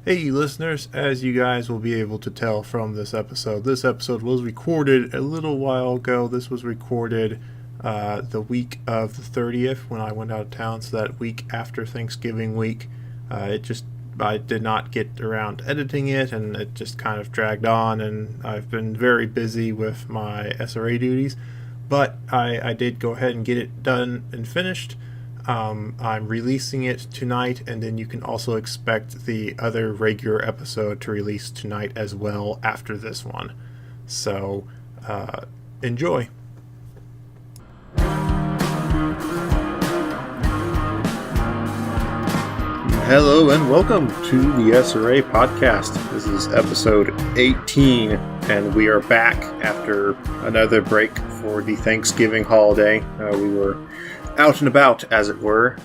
Hey listeners, as you guys will be able to tell from this episode was recorded a little while ago. This was recorded the week of the 30th when I went out of town, so that week after Thanksgiving week. I did not get around to editing it, and it just kind of dragged on, and I've been very busy with my SRA duties, but I did go ahead and get it done and finished. I'm releasing it tonight, and then you can also expect the other regular episode to release tonight as well after this one. So, enjoy. Hello and welcome to the SRA podcast. This is episode 18, and we are back after another break for the Thanksgiving holiday. We were out and about, as it were,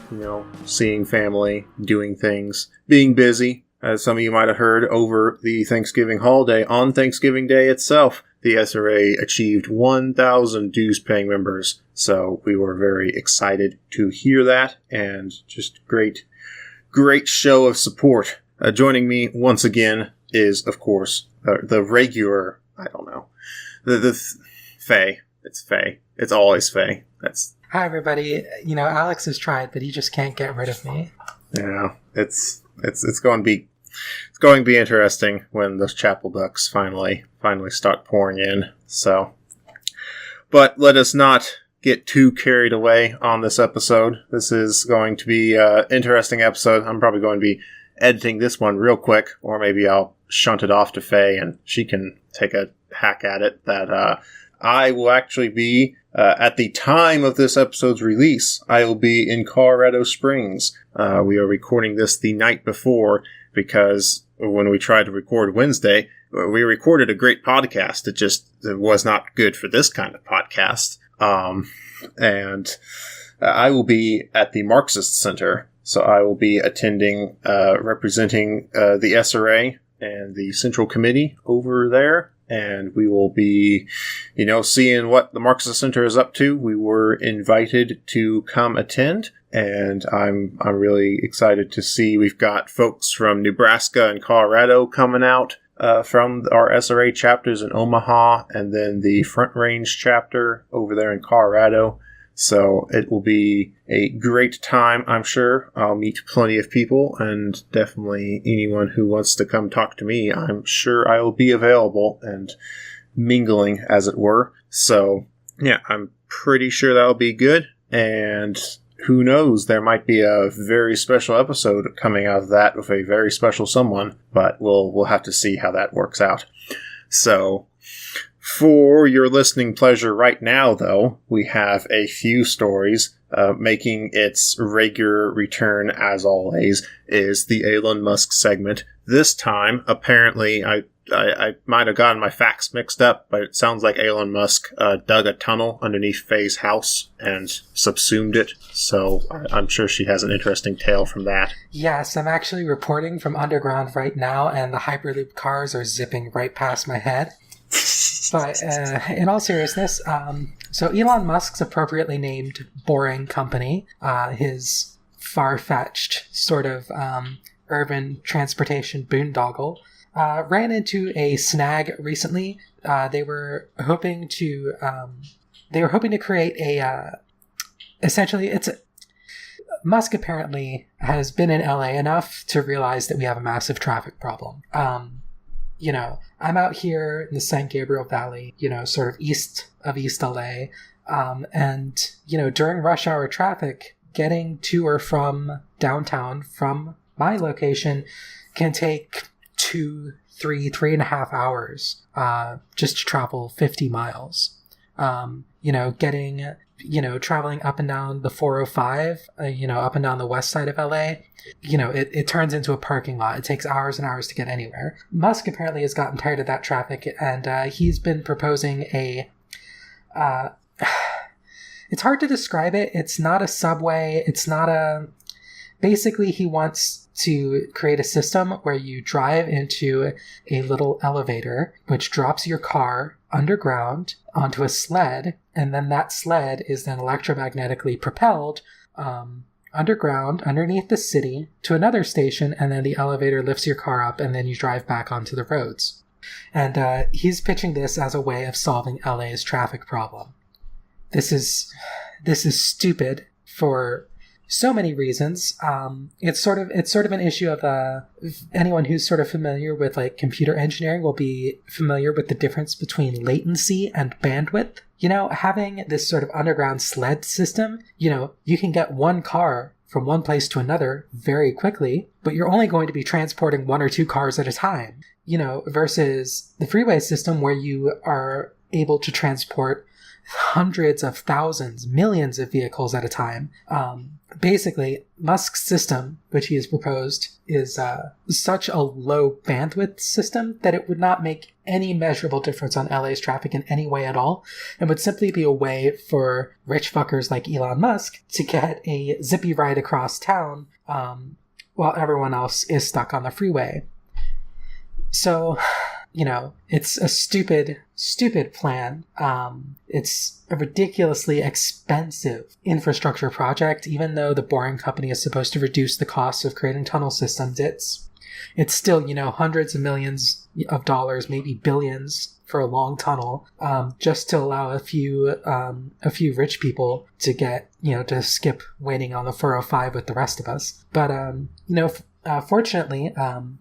seeing family, doing things, being busy. As some of you might have heard, over the Thanksgiving holiday, on Thanksgiving Day itself, the SRA achieved 1,000 dues-paying members. So we were very excited to hear that, and just great show of support. Joining me once again is, of course, the regular, Faye. It's Faye. It's always Faye. Hi, everybody. Alex has tried, but he just can't get rid of me. Yeah, it's going to be interesting when those chapel ducks finally start pouring in. So, but let us not get too carried away on this episode. This is going to be an interesting episode. I'm probably going to be editing this one real quick, or maybe I'll shunt it off to Faye and she can take a hack at it. That I will actually be, at the time of this episode's release, I will be in Colorado Springs. We are recording this the night before, because when we tried to record Wednesday, we recorded a great podcast. It was not good for this kind of podcast. And I will be at the Marxist Center, so I will be attending, representing the SRA and the Central Committee over there. And we will be, seeing what the Marxist Center is up to. We were invited to come attend, and I'm really excited to see. We've got folks from Nebraska and Colorado coming out from our SRA chapters in Omaha, and then the Front Range chapter over there in Colorado. So it will be a great time, I'm sure. I'll meet plenty of people, and definitely anyone who wants to come talk to me, I'm sure I will be available and mingling, as it were. So, yeah, I'm pretty sure that'll be good. And who knows, there might be a very special episode coming out of that with a very special someone, but we'll have to see how that works out. So, for your listening pleasure right now, though, we have a few stories. Making its regular return, as always, is the Elon Musk segment. This time, apparently, I might have gotten my facts mixed up, but it sounds like Elon Musk dug a tunnel underneath Faye's house and subsumed it. So I'm sure she has an interesting tale from that. Yes, I'm actually reporting from underground right now, and the Hyperloop cars are zipping right past my head. But in all seriousness, so Elon Musk's appropriately named Boring Company, his far-fetched sort of urban transportation boondoggle, ran into a snag recently. They were hoping to create a essentially Musk apparently has been in LA enough to realize that we have a massive traffic problem. I'm out here in the San Gabriel Valley, sort of east of East LA. And during rush hour traffic, getting to or from downtown from my location can take 3.5 hours, just to travel 50 miles. Traveling up and down the 405, up and down the west side of LA, it turns into a parking lot. It takes hours and hours to get anywhere. Musk apparently has gotten tired of that traffic, and he's been proposing it's hard to describe it. It's not a subway. Basically, he wants to create a system where you drive into a little elevator, which drops your car underground onto a sled, and then that sled is then electromagnetically propelled underground, underneath the city, to another station, and then the elevator lifts your car up, and then you drive back onto the roads. And he's pitching this as a way of solving LA's traffic problem. This is stupid for so many reasons. It's sort of an issue of anyone who's sort of familiar with like computer engineering will be familiar with the difference between latency and bandwidth. You know, having this sort of underground sled system, you know, you can get one car from one place to another very quickly, but you're only going to be transporting one or two cars at a time, you know, versus the freeway system where you are able to transport hundreds of thousands, millions of vehicles at a time. Basically, Musk's system, which he has proposed, is such a low bandwidth system that it would not make any measurable difference on LA's traffic in any way at all, and would simply be a way for rich fuckers like Elon Musk to get a zippy ride across town while everyone else is stuck on the freeway. So, you know, it's a stupid plan. It's a ridiculously expensive infrastructure project. Even though the Boring Company is supposed to reduce the cost of creating tunnel systems, it's still, you know, hundreds of millions of dollars, maybe billions for a long tunnel, just to allow a few rich people to get, you know, to skip waiting on the 405 with the rest of us. But, you know, fortunately,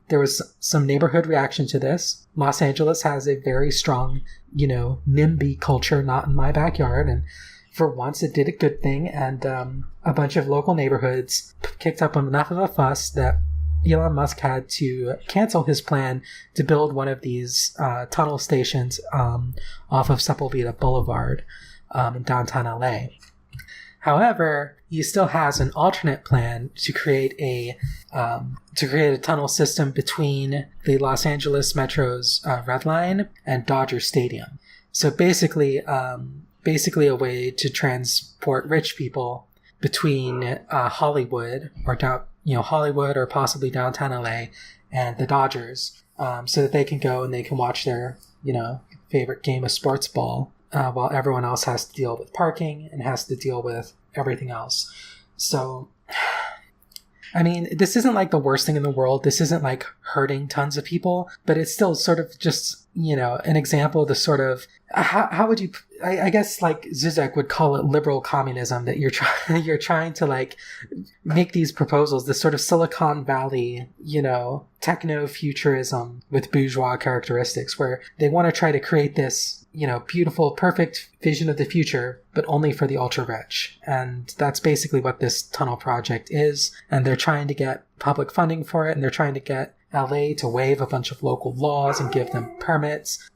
there was some neighborhood reaction to this. Los Angeles has a very strong, you know, NIMBY culture, not in my backyard. And for once, it did a good thing. And a bunch of local neighborhoods kicked up enough of a fuss that Elon Musk had to cancel his plan to build one of these tunnel stations off of Sepulveda Boulevard in downtown LA. However, he still has an alternate plan to create a tunnel system between the Los Angeles Metro's Red Line and Dodger Stadium. So basically a way to transport rich people between Hollywood or possibly downtown LA and the Dodgers, so that they can go and they can watch their, you know, favorite game of sports ball. While everyone else has to deal with parking and has to deal with everything else. So, I mean, this isn't like the worst thing in the world. This isn't like hurting tons of people, but it's still sort of just, you know, an example of the sort of, how would you, I guess like Zizek would call it liberal communism, that you're trying to like make these proposals, this sort of Silicon Valley, you know, techno-futurism with bourgeois characteristics, where they want to try to create this, you know, beautiful, perfect vision of the future, but only for the ultra-rich. And that's basically what this tunnel project is. And they're trying to get public funding for it, and they're trying to get LA to waive a bunch of local laws and give them permits,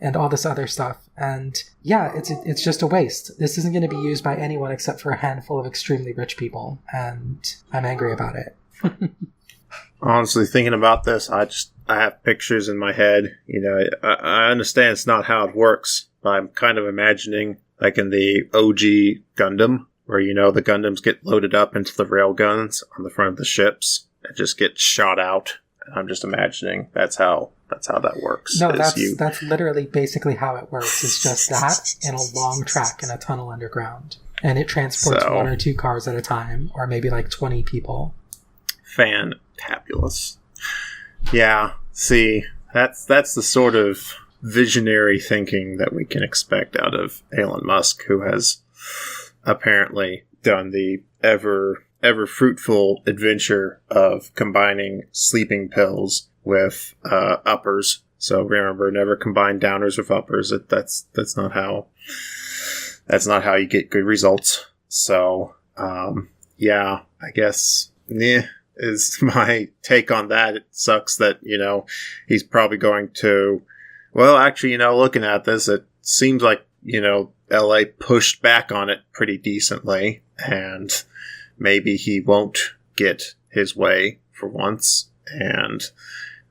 and all this other stuff. And yeah, it's just a waste. This isn't going to be used by anyone except for a handful of extremely rich people, and I'm angry about it. Honestly, thinking about this, I have pictures in my head. You know, I understand it's not how it works, but I'm kind of imagining like in the OG Gundam, where, you know, the Gundams get loaded up into the railguns on the front of the ships and just get shot out. And I'm just imagining that's how that works. No, that's literally basically how it works. It's just that in a long track in a tunnel underground. And it transports one or two cars at a time, or maybe like 20 people. Fantabulous. Yeah, see, that's the sort of visionary thinking that we can expect out of Elon Musk, who has apparently done the ever fruitful adventure of combining sleeping pills with uppers. So remember, never combine downers with uppers. That's not how you get good results. So yeah, I guess is my take on that. It sucks that, you know, he's probably going to, well, actually, you know, looking at this, it seems like, you know, LA pushed back on it pretty decently, and maybe he won't get his way for once. And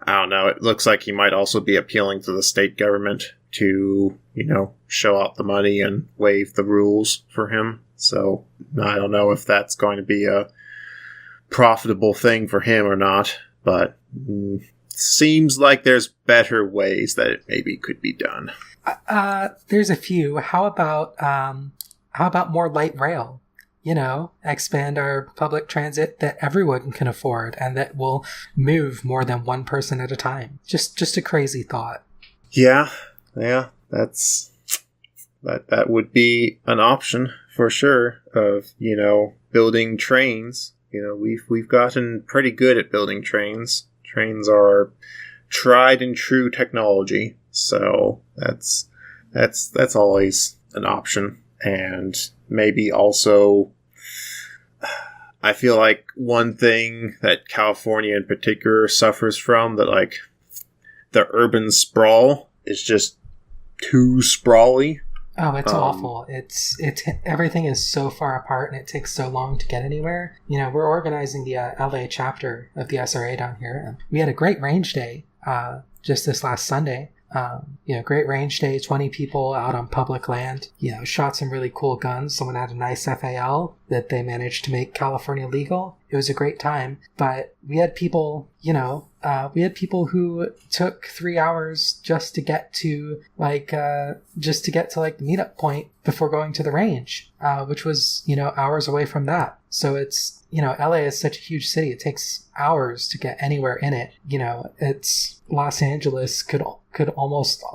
I don't know, it looks like he might also be appealing to the state government to, you know, show out the money and waive the rules for him. So I don't know if that's going to be a profitable thing for him or not, but seems like there's better ways that it maybe could be done. There's a few. How about more light rail? expand our public transit that everyone can afford and that will move more than one person at a time. Just a crazy thought. Yeah, that would be an option for sure of, building trains. We've gotten pretty good at building trains. Trains are tried and true technology, so that's always an option. And maybe also, I feel like one thing that California in particular suffers from, that like the urban sprawl is just too sprawly. Oh, it's awful. It's everything is so far apart and it takes so long to get anywhere. We're organizing the LA chapter of the SRA down here. And we had a great range day just this last Sunday. Great range day, 20 people out on public land, shot some really cool guns. Someone had a nice FAL that they managed to make California legal. It was a great time, but we had people, who took 3 hours just to get to the meetup point before going to the range, which was, hours away from that. So it's, LA is such a huge city. It takes hours to get anywhere in it. It's Los Angeles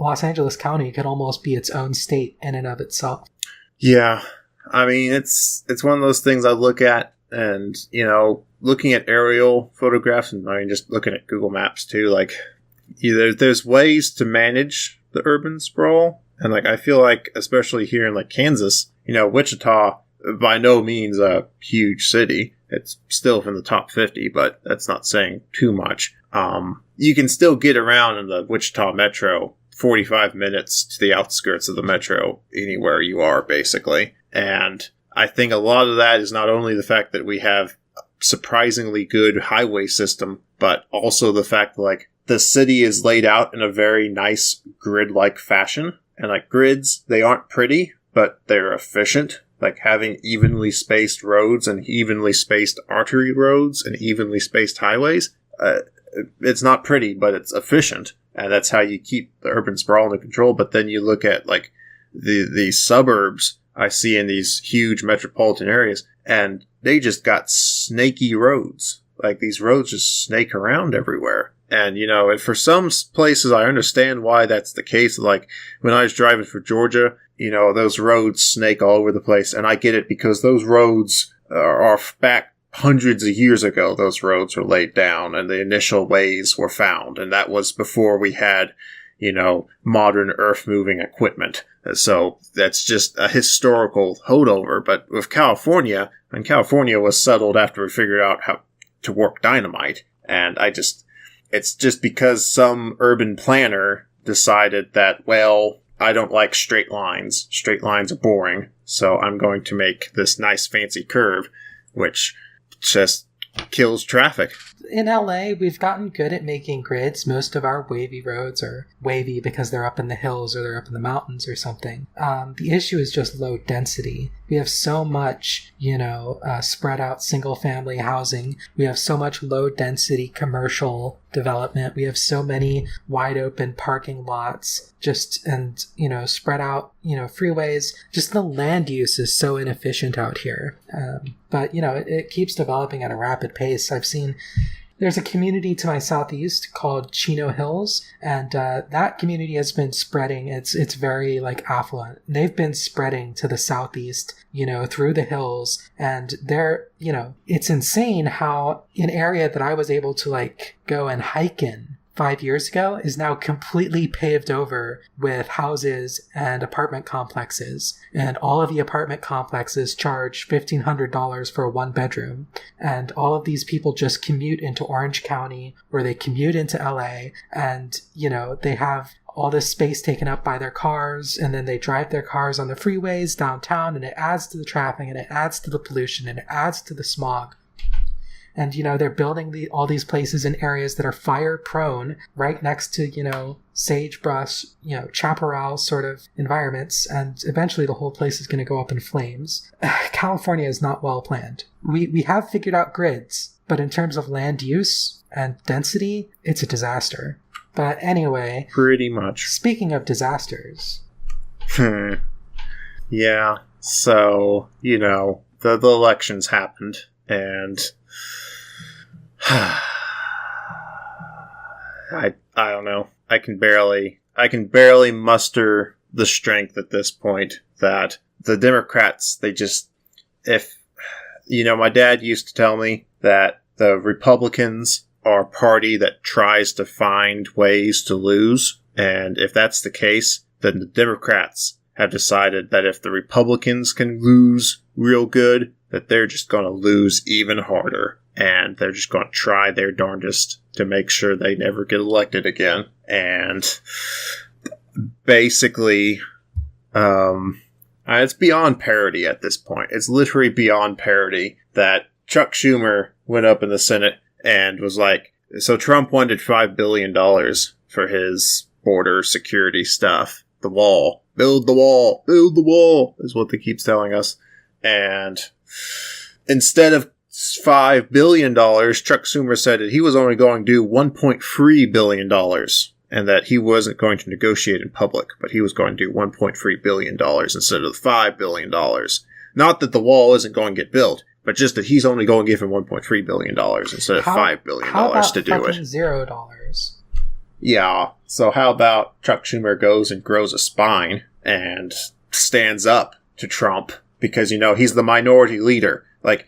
Los Angeles County could almost be its own state in and of itself. Yeah. I mean, it's one of those things I look at and, looking at aerial photographs and just looking at Google Maps too, like there's ways to manage the urban sprawl. And I feel like, especially here in Kansas, Wichita, by no means a huge city. It's still in the top 50, but that's not saying too much. You can still get around in the Wichita Metro 45 minutes to the outskirts of the metro anywhere you are, basically. And I think a lot of that is not only the fact that we have a surprisingly good highway system, but also the fact that the city is laid out in a very nice grid-like fashion. And grids, they aren't pretty, but they're efficient. Having evenly spaced roads and evenly spaced artery roads and evenly spaced highways, it's not pretty, but it's efficient. And that's how you keep the urban sprawl under control. But then you look at the suburbs I see in these huge metropolitan areas, and they just got snaky roads. These roads just snake around everywhere. And, for some places, I understand why that's the case. When I was driving for Georgia, those roads snake all over the place. And I get it because those roads are back hundreds of years ago. Those roads were laid down and the initial ways were found. And that was before we had, modern earth-moving equipment. So that's just a historical holdover. But with California, and California was settled after we figured out how to work dynamite. And it's just because some urban planner decided that, well, I don't like straight lines. Straight lines are boring. So I'm going to make this nice fancy curve, which just kills traffic. In LA, we've gotten good at making grids. Most of our wavy roads are wavy because they're up in the hills or they're up in the mountains or something. The issue is just low density. We have so much, spread out single family housing. We have so much low density commercial development. We have so many wide open parking lots spread out, freeways. Just the land use is so inefficient out here. But it keeps developing at a rapid pace. I've seen there's a community to my southeast called Chino Hills, and that community has been spreading. It's very affluent. They've been spreading to the southeast, through the hills, and they're, it's insane how an area that I was able to go and hike in 5 years ago is now completely paved over with houses and apartment complexes. And all of the apartment complexes charge $1,500 for a 1-bedroom. And all of these people just commute into Orange County, or they commute into LA, and, they have all this space taken up by their cars, and then they drive their cars on the freeways downtown, and it adds to the traffic, and it adds to the pollution, and it adds to the smog. And, they're building all these places in areas that are fire prone, right next to, sagebrush, chaparral sort of environments. And eventually the whole place is going to go up in flames. California is not well planned. We have figured out grids, but in terms of land use and density, it's a disaster. But anyway. Pretty much. Speaking of disasters. Yeah. So, the elections happened, and I don't know. I can barely muster the strength at this point that the Democrats, my dad used to tell me that the Republicans are a party that tries to find ways to lose. And if that's the case, then the Democrats have decided that if the Republicans can lose real good, that they're just going to lose even harder. And they're just going to try their darndest to make sure they never get elected again. And basically, it's beyond parody at this point. It's literally beyond parody that Chuck Schumer went up in the Senate and was like, so Trump wanted $5 billion for his border security stuff. The wall. Build the wall. Build the wall is what they keep telling us. And instead of $5 billion, Chuck Schumer said that he was only going to do $1.3 billion and that he wasn't going to negotiate in public, but he was going to do $1.3 billion instead of the $5 billion. Not that the wall isn't going to get built, but just that he's only going to give him $1.3 billion instead of $5 billion to do it. $0? Yeah. So how about Chuck Schumer goes and grows a spine and stands up to Trump because, he's the minority leader. Like,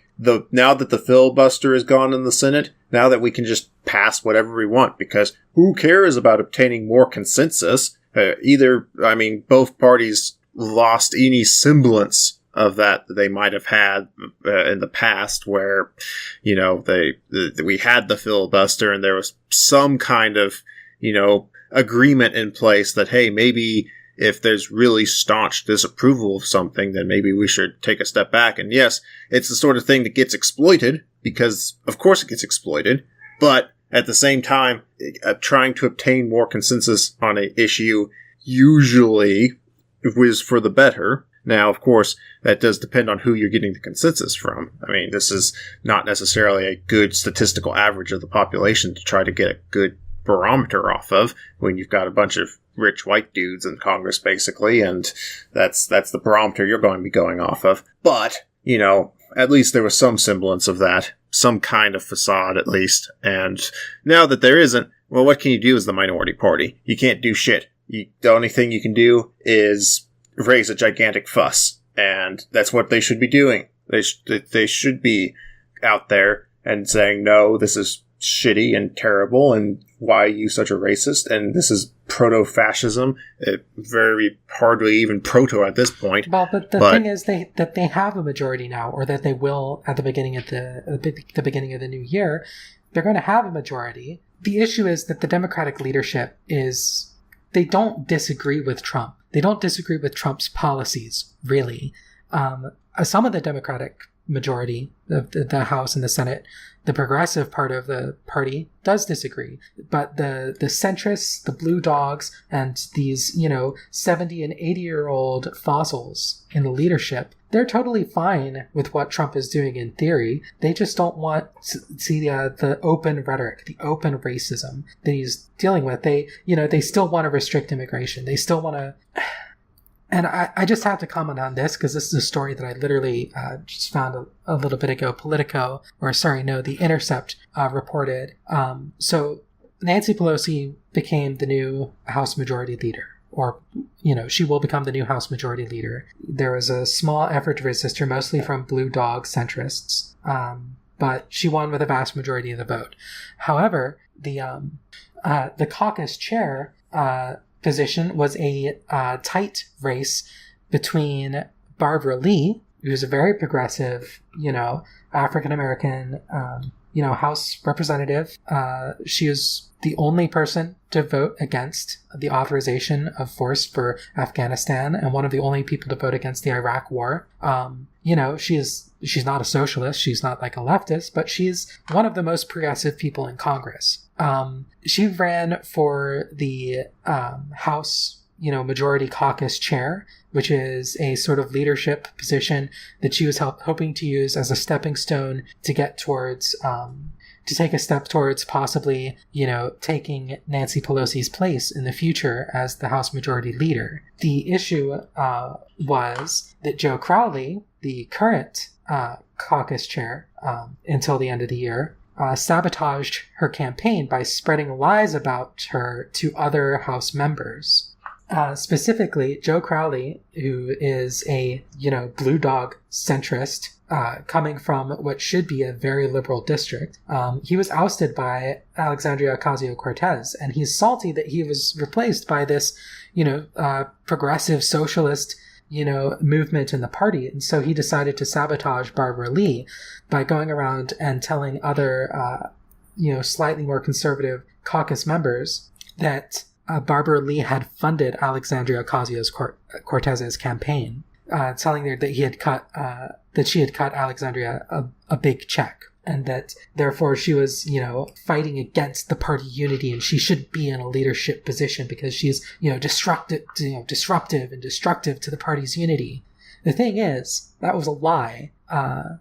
now that the filibuster is gone in the Senate, now that we can just pass whatever we want, because who cares about obtaining more consensus? Both parties lost any semblance of that they might have had in the past, where, we had the filibuster and there was some kind of, agreement in place that, hey, maybe if there's really staunch disapproval of something, then maybe we should take a step back. And yes, it's the sort of thing that gets exploited, because of course it gets exploited, but at the same time, trying to obtain more consensus on an issue usually is for the better. Now, of course, that does depend on who you're getting the consensus from. I mean, this is not necessarily a good statistical average of the population to try to get a good barometer off of when you've got a bunch of rich white dudes in Congress, basically, and that's the barometer you're going to be going off of. But, at least there was some semblance of that, some kind of facade at least. And now that there isn't, well, what can you do as the minority party? You can't do shit. The only thing you can do is raise a gigantic fuss, and that's what they should be doing. They should be out there and saying, no, this is shitty and terrible, and why are you such a racist, and this is proto-fascism, very hardly even proto at this point. Well, but the thing is that they have a majority now, or that they will at the beginning of the beginning of the new year. They're going to have a majority. The issue is that the Democratic leadership they don't disagree with Trump. They don't disagree with Trump's policies, really. Some of the Democratic majority, the House and the Senate, the progressive part of the party does disagree. But the centrists, the blue dogs, and these, 70 and 80-year-old fossils in the leadership, they're totally fine with what Trump is doing in theory. They just don't want to see the open rhetoric, the open racism that he's dealing with. They still want to restrict immigration. They still want to... And I just have to comment on this because this is a story that I literally just found a little bit ago. The Intercept reported. So Nancy Pelosi became the new House Majority Leader, or, she will become the new House Majority Leader. There was a small effort to resist her, mostly from blue dog centrists, but she won with a vast majority of the vote. However, the caucus chair position was a tight race between Barbara Lee, who's a very progressive, African-American, House representative. She is the only person to vote against the authorization of force for Afghanistan, and one of the only people to vote against the Iraq War. She's not a socialist. She's not like a leftist, but she's one of the most progressive people in Congress. She ran for the House, Majority Caucus chair, which is a sort of leadership position that she was hoping to use as a stepping stone to get towards, to take a step towards possibly, taking Nancy Pelosi's place in the future as the House Majority Leader. The issue was that Joe Crowley, the current caucus chair until the end of the year, sabotaged her campaign by spreading lies about her to other House members. Specifically, Joe Crowley, who is a, blue dog centrist, coming from what should be a very liberal district. He was ousted by Alexandria Ocasio-Cortez, and he's salty that he was replaced by this, progressive socialist, movement in the party. And so he decided to sabotage Barbara Lee by going around and telling other, slightly more conservative caucus members that Barbara Lee had funded Alexandria Ocasio-Cortez's campaign, telling her that she had cut Alexandria a big check, and that therefore she was, fighting against the party unity, and she shouldn't be in a leadership position because she's, disruptive and destructive to the party's unity. The thing is, that was a lie. Barbara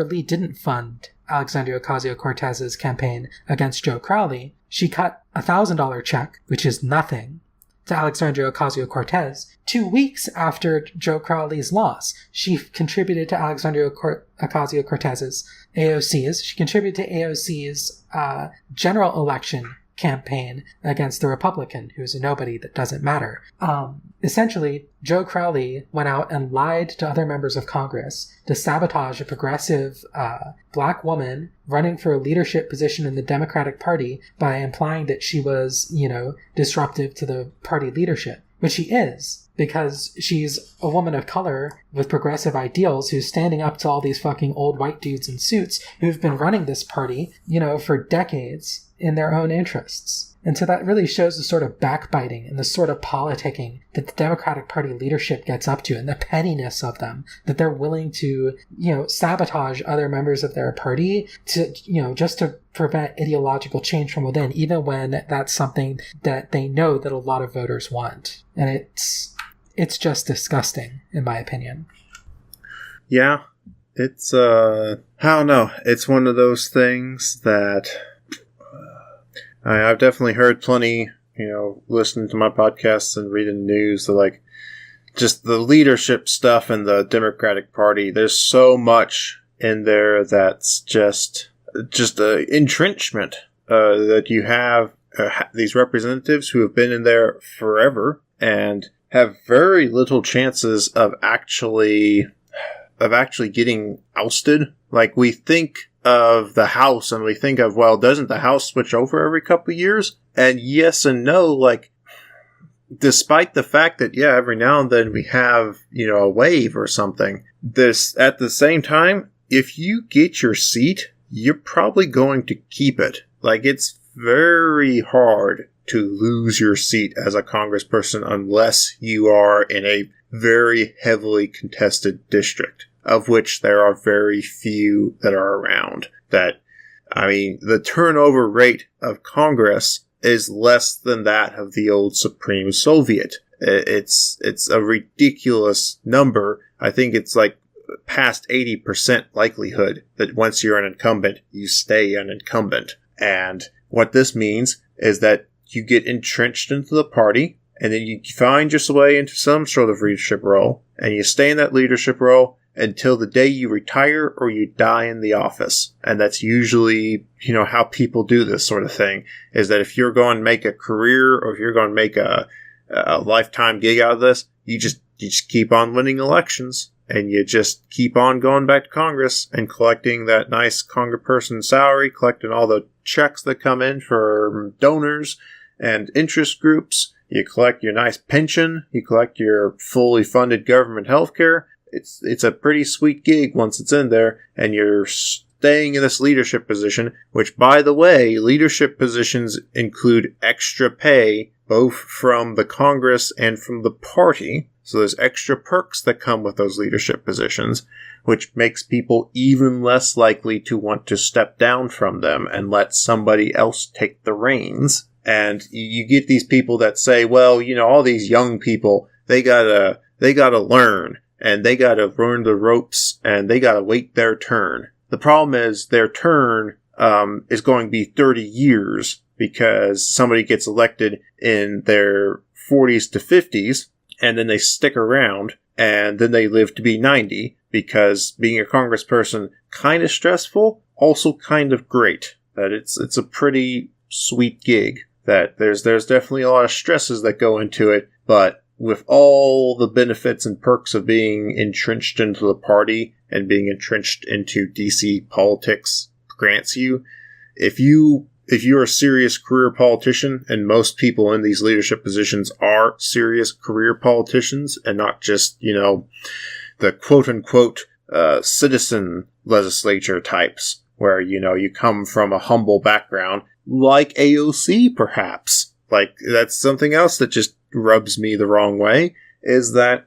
Lee didn't fund Alexandria Ocasio-Cortez's campaign against Joe Crowley. She cut a $1,000 check, which is nothing, to Alexandria Ocasio-Cortez 2 weeks after Joe Crowley's loss. She contributed to Alexandria Ocasio-Cortez's AOC's. She contributed to AOC's general election campaign against the Republican, who's a nobody that doesn't matter. Essentially, Joe Crowley went out and lied to other members of Congress to sabotage a progressive black woman running for a leadership position in the Democratic Party by implying that she was, disruptive to the party leadership, which she is, because she's a woman of color with progressive ideals who's standing up to all these fucking old white dudes in suits who've been running this party, for decades in their own interests. And so that really shows the sort of backbiting and the sort of politicking that the Democratic Party leadership gets up to, and the pettiness of them, that they're willing to, sabotage other members of their party to, just to prevent ideological change from within, even when that's something that they know that a lot of voters want. And it's just disgusting, in my opinion. Yeah, it's, I don't know. It's one of those things that I've definitely heard plenty, listening to my podcasts and reading the news, just the leadership stuff in the Democratic Party. There's so much in there that's just a entrenchment, that you have these representatives who have been in there forever and have very little chances of actually getting ousted. Like, we think of the House and we think of, well, doesn't the House switch over every couple of years? And yes and no, despite the fact that, yeah, every now and then we have, a wave or something, at the same time, if you get your seat, you're probably going to keep it. It's very hard to lose your seat as a congressperson unless you are in a very heavily contested district, of which there are very few that are around. The turnover rate of Congress is less than that of the old Supreme Soviet. It's a ridiculous number. I think it's past 80% likelihood that once you're an incumbent, you stay an incumbent. And what this means is that you get entrenched into the party, and then you find your way into some sort of leadership role, and you stay in that leadership role until the day you retire or you die in the office. And that's usually, how people do this sort of thing, is that if you're going to make a career, or if you're going to make a lifetime gig out of this, you just keep on winning elections, and you just keep on going back to Congress and collecting that nice congressperson salary, collecting all the checks that come in for donors and interest groups. You collect your nice pension. You collect your fully funded government health care. It's a pretty sweet gig once it's in there, and you're staying in this leadership position, which, by the way, leadership positions include extra pay, both from the Congress and from the party. So there's extra perks that come with those leadership positions, which makes people even less likely to want to step down from them and let somebody else take the reins. And you get these people that say, well, all these young people, they gotta learn, and they gotta learn the ropes, and they gotta wait their turn. The problem is their turn is going to be 30 years, because somebody gets elected in their 40s to 50s, and then they stick around, and then they live to be 90, because being a congressperson, kind of stressful, also kind of great. That it's a pretty sweet gig. That there's definitely a lot of stresses that go into it, but with all the benefits and perks of being entrenched into the party and being entrenched into DC politics grants you, if you're a serious career politician, and most people in these leadership positions are serious career politicians and not just, the quote-unquote citizen legislature types, where, you come from a humble background, like AOC, perhaps. Like, that's something else that just rubs me the wrong way, is that,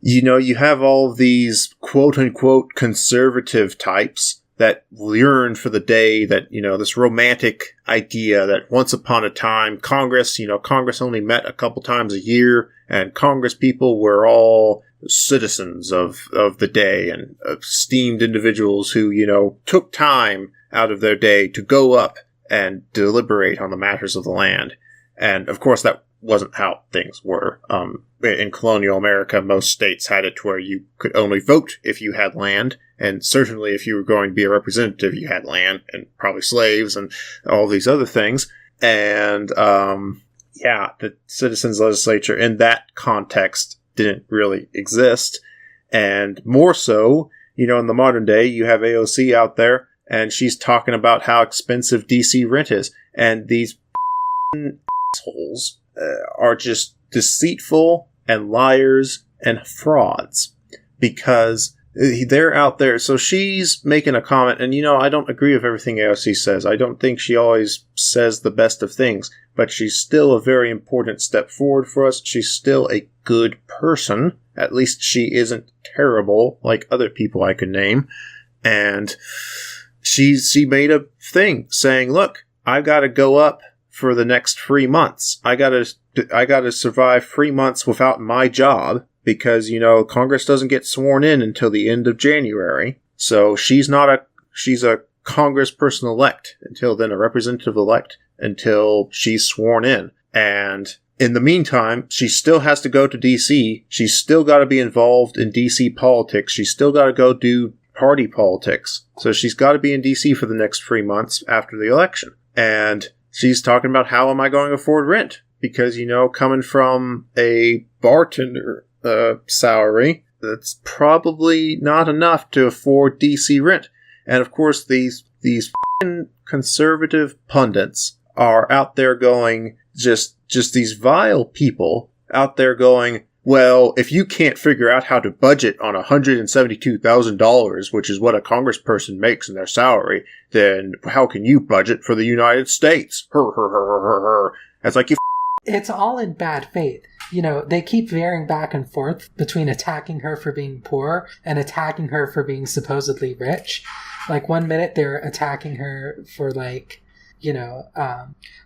you have all of these quote-unquote conservative types that yearn for the day that, this romantic idea that once upon a time, Congress only met a couple times a year, and Congress people were all citizens of the day and esteemed individuals who, took time out of their day to go up and deliberate on the matters of the land. And of course, that wasn't how things were. In colonial America, most states had it to where you could only vote if you had land, and certainly if you were going to be a representative, you had land, and probably slaves and all these other things. And the citizens legislature in that context didn't really exist. And more so, in the modern day, you have AOC out there, and she's talking about how expensive DC rent is, and these assholes are just deceitful and liars and frauds, because they're out there. So she's making a comment, and I don't agree with everything AOC says. I don't think she always says the best of things, but she's still a very important step forward for us. She's still a good person. At least she isn't terrible like other people I could name. And she made a thing saying, look, I've got to go up for the next 3 months. I gotta survive 3 months without my job, because, Congress doesn't get sworn in until the end of January. So she's a congressperson-elect until then, a representative-elect until she's sworn in. And in the meantime, she still has to go to DC. She's still got to be involved in DC politics. She's still got to go do party politics. So she's got to be in DC for the next 3 months after the election. And she's talking about, how am I going to afford rent? Because, coming from a bartender salary, that's probably not enough to afford DC rent. And of course, these conservative pundits are out there going, just these vile people out there going, well, if you can't figure out how to budget on $172,000, which is what a congressperson makes in their salary, then how can you budget for the United States? It's like, it's all in bad faith. They keep veering back and forth between attacking her for being poor and attacking her for being supposedly rich. Like, one minute they're attacking her for, like,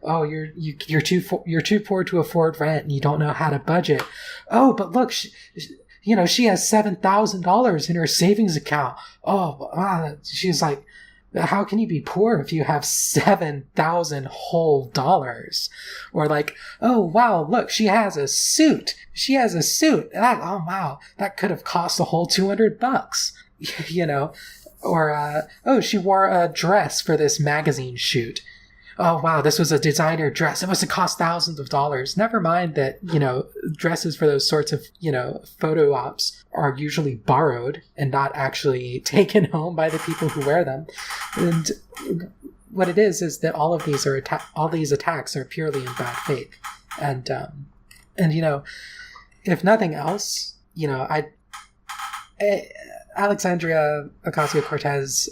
oh, you're too poor to afford rent and you don't know how to budget. Oh, but look, she has $7,000 in her savings account. Oh, wow. She's like, how can you be poor if you have 7,000 whole dollars? Or like, oh, wow, look, she has a suit. Oh, wow, that could have cost a whole $200, Or, oh, she wore a dress for this magazine shoot. Oh, wow, this was a designer dress. It must have cost thousands of dollars. Never mind that, dresses for those sorts of, photo ops are usually borrowed and not actually taken home by the people who wear them. And what it is that all of these all these attacks are purely in bad faith. And if nothing else, Alexandria Ocasio-Cortez,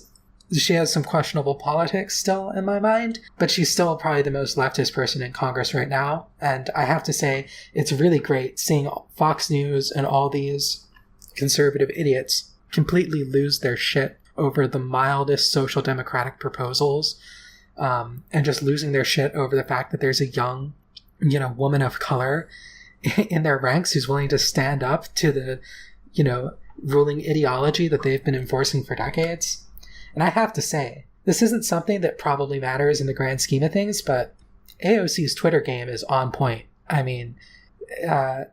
she has some questionable politics still in my mind, but she's still probably the most leftist person in Congress right now. And I have to say, it's really great seeing Fox News and all these conservative idiots completely lose their shit over the mildest social democratic proposals, and just losing their shit over the fact that there's a young, woman of color in their ranks who's willing to stand up to the, ruling ideology that they've been enforcing for decades. And I have to say, this isn't something that probably matters in the grand scheme of things, but AOC's Twitter game is on point. I mean,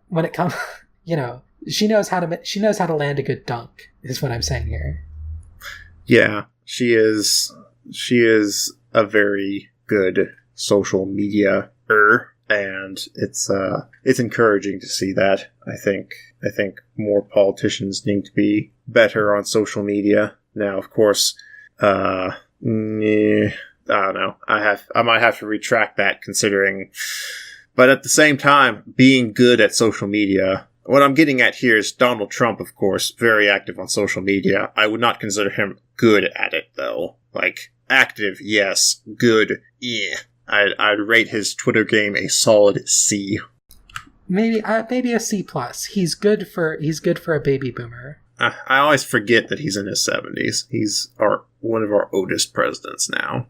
when it comes, she knows how to land a good dunk, is what I'm saying here. Yeah, she is a very good social media-er, and it's encouraging to see that. I think more politicians need to be better on social media. Now, of course, I don't know. I might have to retract that, considering. But at the same time, being good at social media. What I'm getting at here is Donald Trump, of course, very active on social media. I would not consider him good at it, though. Like, active, yes. Good, yeah. I'd rate his Twitter game a solid C. Maybe a C+. He's good for a baby boomer. I always forget that he's in his 70s. He's one of our oldest presidents now.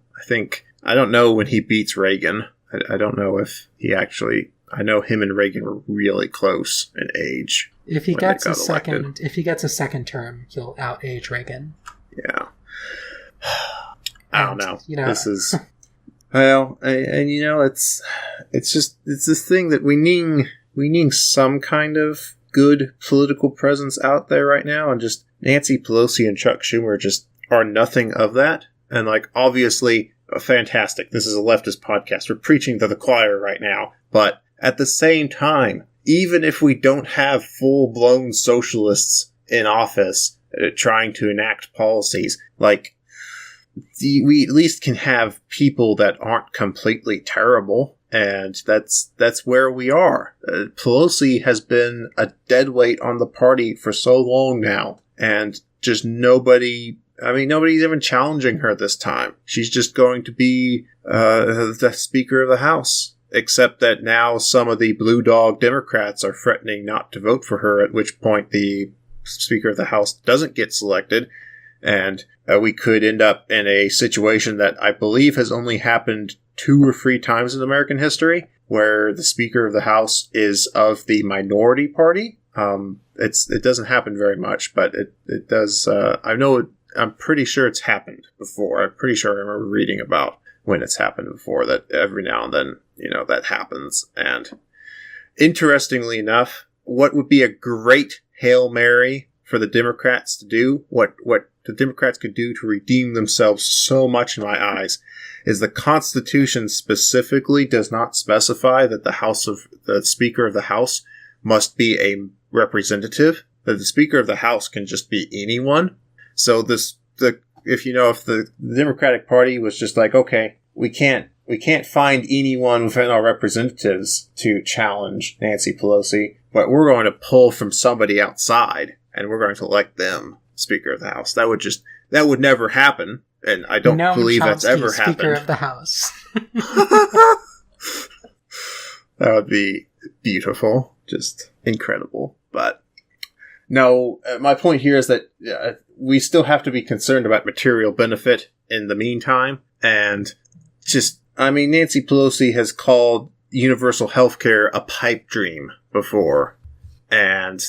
I don't know when he beats Reagan. I don't know if he actually... I know him and Reagan were really close in age. If he gets a second term, he'll outage Reagan. Yeah. I don't know. This is... Well, and it's this thing that we need some kind of good political presence out there right now, and just Nancy Pelosi and Chuck Schumer just are nothing of that. And obviously, fantastic. This is a leftist podcast. We're preaching to the choir right now, but at the same time, even if we don't have full-blown socialists in office trying to enact policies, we at least can have people that aren't completely terrible, and that's where we are. Pelosi has been a deadweight on the party for so long now, and just nobody's even challenging her this time. She's just going to be the Speaker of the House. Except that now some of the blue dog Democrats are threatening not to vote for her, at which point the Speaker of the House doesn't get selected. And we could end up in a situation that I believe has only happened 2 or 3 times in American history, where the Speaker of the House is of the minority party. It doesn't happen very much, but it does. I'm pretty sure it's happened before. I'm pretty sure I remember reading about when it's happened before, that every now and then, that happens. And interestingly enough, what would be a great Hail Mary for the Democrats to do, what the Democrats could do to redeem themselves so much in my eyes, is the Constitution specifically does not specify that the Speaker of the House must be a representative, that the Speaker of the House can just be anyone. So if the Democratic Party was just like, okay, we can't find anyone within our representatives to challenge Nancy Pelosi, but we're going to pull from somebody outside, and we're going to elect them Speaker of the House. That would never happen, and I don't believe that's ever happened. Speaker of the House. That would be beautiful, just incredible. But no, my point here is that we still have to be concerned about material benefit in the meantime, and Nancy Pelosi has called universal healthcare a pipe dream before, and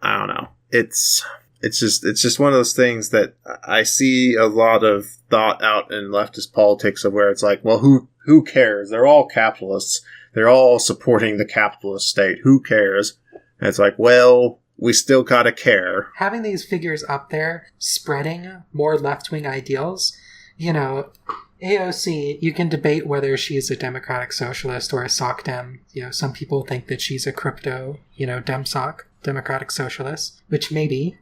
I don't know. It's just one of those things that I see a lot of thought out in leftist politics of where it's like, well, who cares? They're all capitalists. They're all supporting the capitalist state. Who cares? And it's like, well, we still gotta care. Having these figures up there spreading more left-wing ideals, AOC, you can debate whether she's a democratic socialist or a soc dem. Some people think that she's a crypto, dem soc, democratic socialist, which maybe,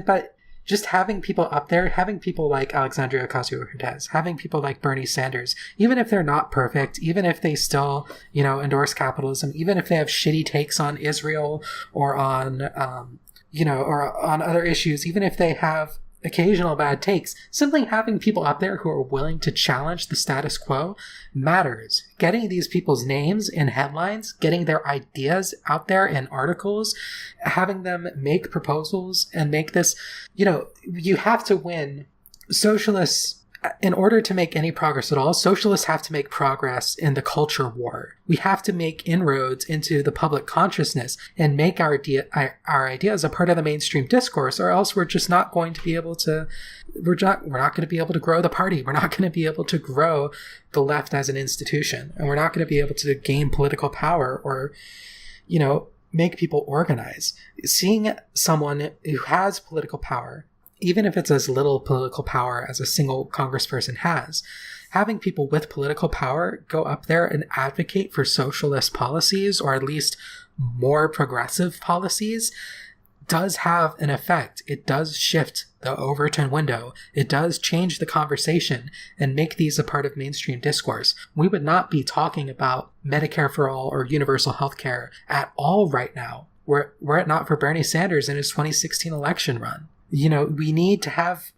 but just having people up there, having people like Alexandria Ocasio-Cortez, having people like Bernie Sanders, even if they're not perfect, even if they still, endorse capitalism, even if they have shitty takes on Israel or on, or on other issues, even if they have occasional bad takes, simply having people up there who are willing to challenge the status quo matters. Getting these people's names in headlines, getting their ideas out there in articles, having them make proposals and make this, you have to win. Socialists, in order to make any progress at all, socialists have to make progress in the culture war. We have to make inroads into the public consciousness and make our ideas a part of the mainstream discourse, or else we're just not going to be able to, we're not going to be able to grow the party. We're not going to be able to grow the left as an institution, and we're not going to be able to gain political power or, make people organize. Seeing someone who has political power, even if it's as little political power as a single congressperson has, having people with political power go up there and advocate for socialist policies, or at least more progressive policies, does have an effect. It does shift the Overton window. It does change the conversation and make these a part of mainstream discourse. We would not be talking about Medicare for all or universal health care at all right now were it not for Bernie Sanders in his 2016 election run. You know, we need to have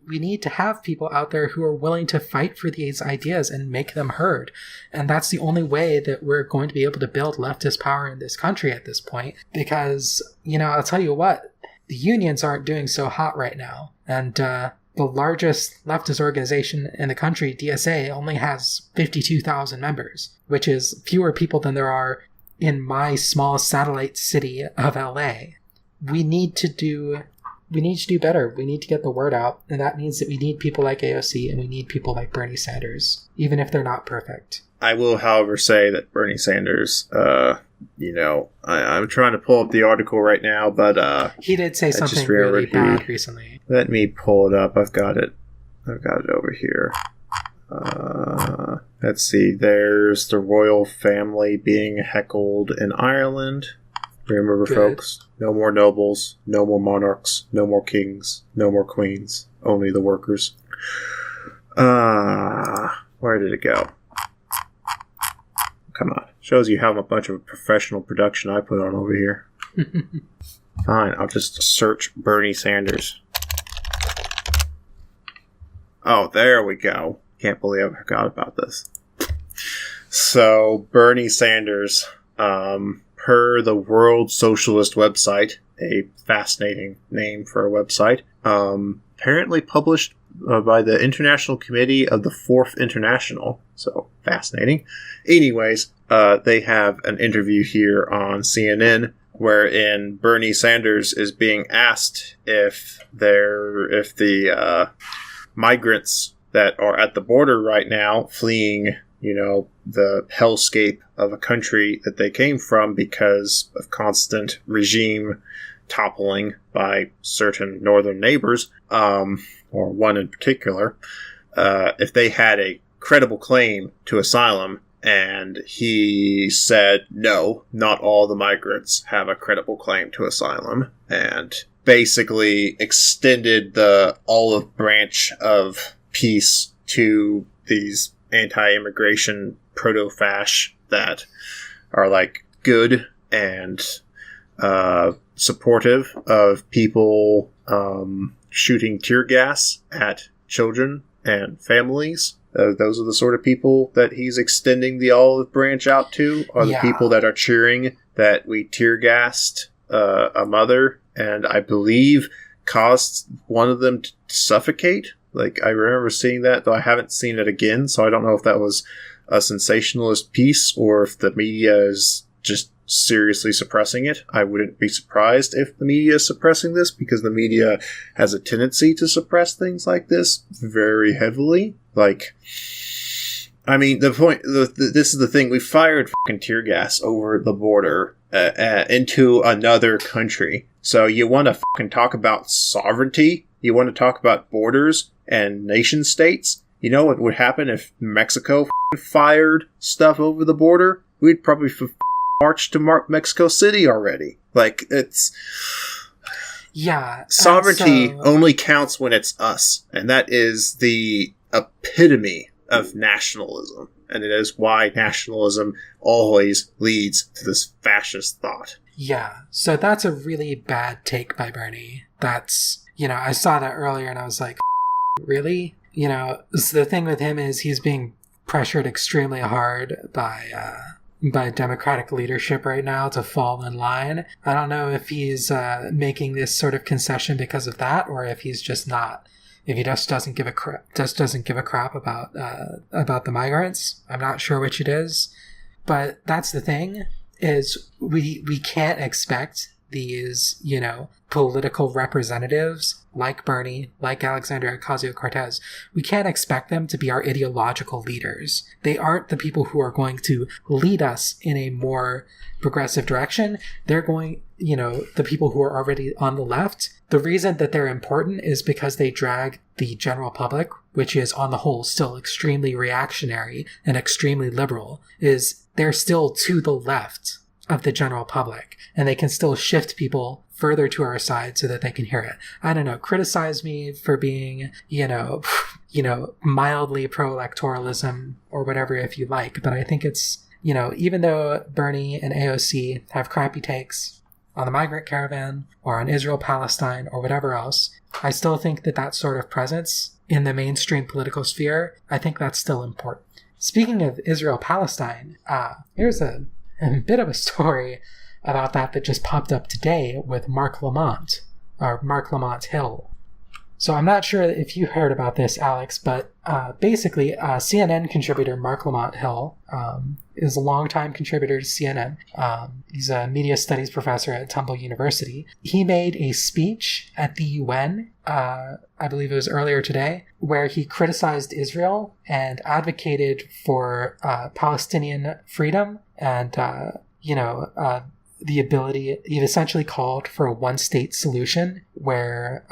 people out there who are willing to fight for these ideas and make them heard. And that's the only way that we're going to be able to build leftist power in this country at this point. Because, you know, I'll tell you what, the unions aren't doing so hot right now. And the largest leftist organization in the country, DSA, only has 52,000 members, which is fewer people than there are in my small satellite city of LA. We need to do better. We need to get the word out. And that means that we need people like AOC and we need people like Bernie Sanders, even if they're not perfect. I will, however, say that Bernie Sanders, you know, I'm trying to pull up the article right now, but he did say something really bad recently. Let me pull it up. I've got it over here. Let's see. There's the royal family being heckled in Ireland. Remember, Good. folks, no more nobles, no more monarchs, no more kings, no more queens, only the workers. Where did it go? Come on. Shows you how much of a professional production I put on over here. Fine, I'll just search Bernie Sanders. Oh, there we go. Can't believe I forgot about this. So, Bernie Sanders, per the World Socialist website, a fascinating name for a website, apparently published by the International Committee of the Fourth International. So, fascinating. Anyways, they have an interview here on CNN wherein Bernie Sanders is being asked if the migrants that are at the border right now fleeing, you know, the hellscape of a country that they came from because of constant regime toppling by certain northern neighbors, or one in particular, if they had a credible claim to asylum. And he said, no, not all the migrants have a credible claim to asylum. And basically extended the olive branch of peace to these anti-immigration proto-fash that are like good and supportive of people shooting tear gas at children and families. Those are the sort of people that he's extending the olive branch out to, are the people that are cheering that we tear gassed a mother, and I believe caused one of them to suffocate. Like, I remember seeing that, though I haven't seen it again, so I don't know if that was a sensationalist piece or if the media is just seriously suppressing it. I wouldn't be surprised if the media is suppressing this, because the media has a tendency to suppress things like this very heavily. Like, I mean, this is the thing. We fired fucking tear gas over the border into another country. So you want to fucking talk about sovereignty? You want to talk about borders and nation states? You know what would happen if Mexico fired stuff over the border? We'd probably march to Mexico City already. Like, it's... Yeah. Sovereignty only counts when it's us. And that is the epitome of nationalism. And it is why nationalism always leads to this fascist thought. Yeah. So that's a really bad take by Bernie. That's, you know, I saw that earlier and I was like, really? You know, so the thing with him is he's being pressured extremely hard by Democratic leadership right now to fall in line. I don't know if he's making this sort of concession because of that, or if he's just not. If he just doesn't give a crap about the migrants. I'm not sure which it is, but that's the thing, is we can't expect these, you know, political representatives like Bernie, like Alexandria Ocasio-Cortez, we can't expect them to be our ideological leaders. They aren't the people who are going to lead us in a more progressive direction. They're going, the people who are already on the left. The reason that they're important is because they drag the general public, which is on the whole still extremely reactionary and extremely liberal, is they're still to the left of the general public, and they can still shift people further to our side so that they can hear it. I don't know, criticize me for being, mildly pro-electoralism or whatever if you like, but I think it's, even though Bernie and AOC have crappy takes on the migrant caravan or on Israel-Palestine or whatever else, I still think that sort of presence in the mainstream political sphere, I think that's still important. Speaking of Israel-Palestine, here's a bit of a story about that just popped up today with Mark Lamont Hill. So I'm not sure if you heard about this, Alex, but basically CNN contributor Mark Lamont Hill is a longtime contributor to CNN. He's a media studies professor at Temple University. He made a speech at the UN, I believe it was earlier today, where he criticized Israel and advocated for Palestinian freedom and, the ability, he essentially called for a one-state solution where,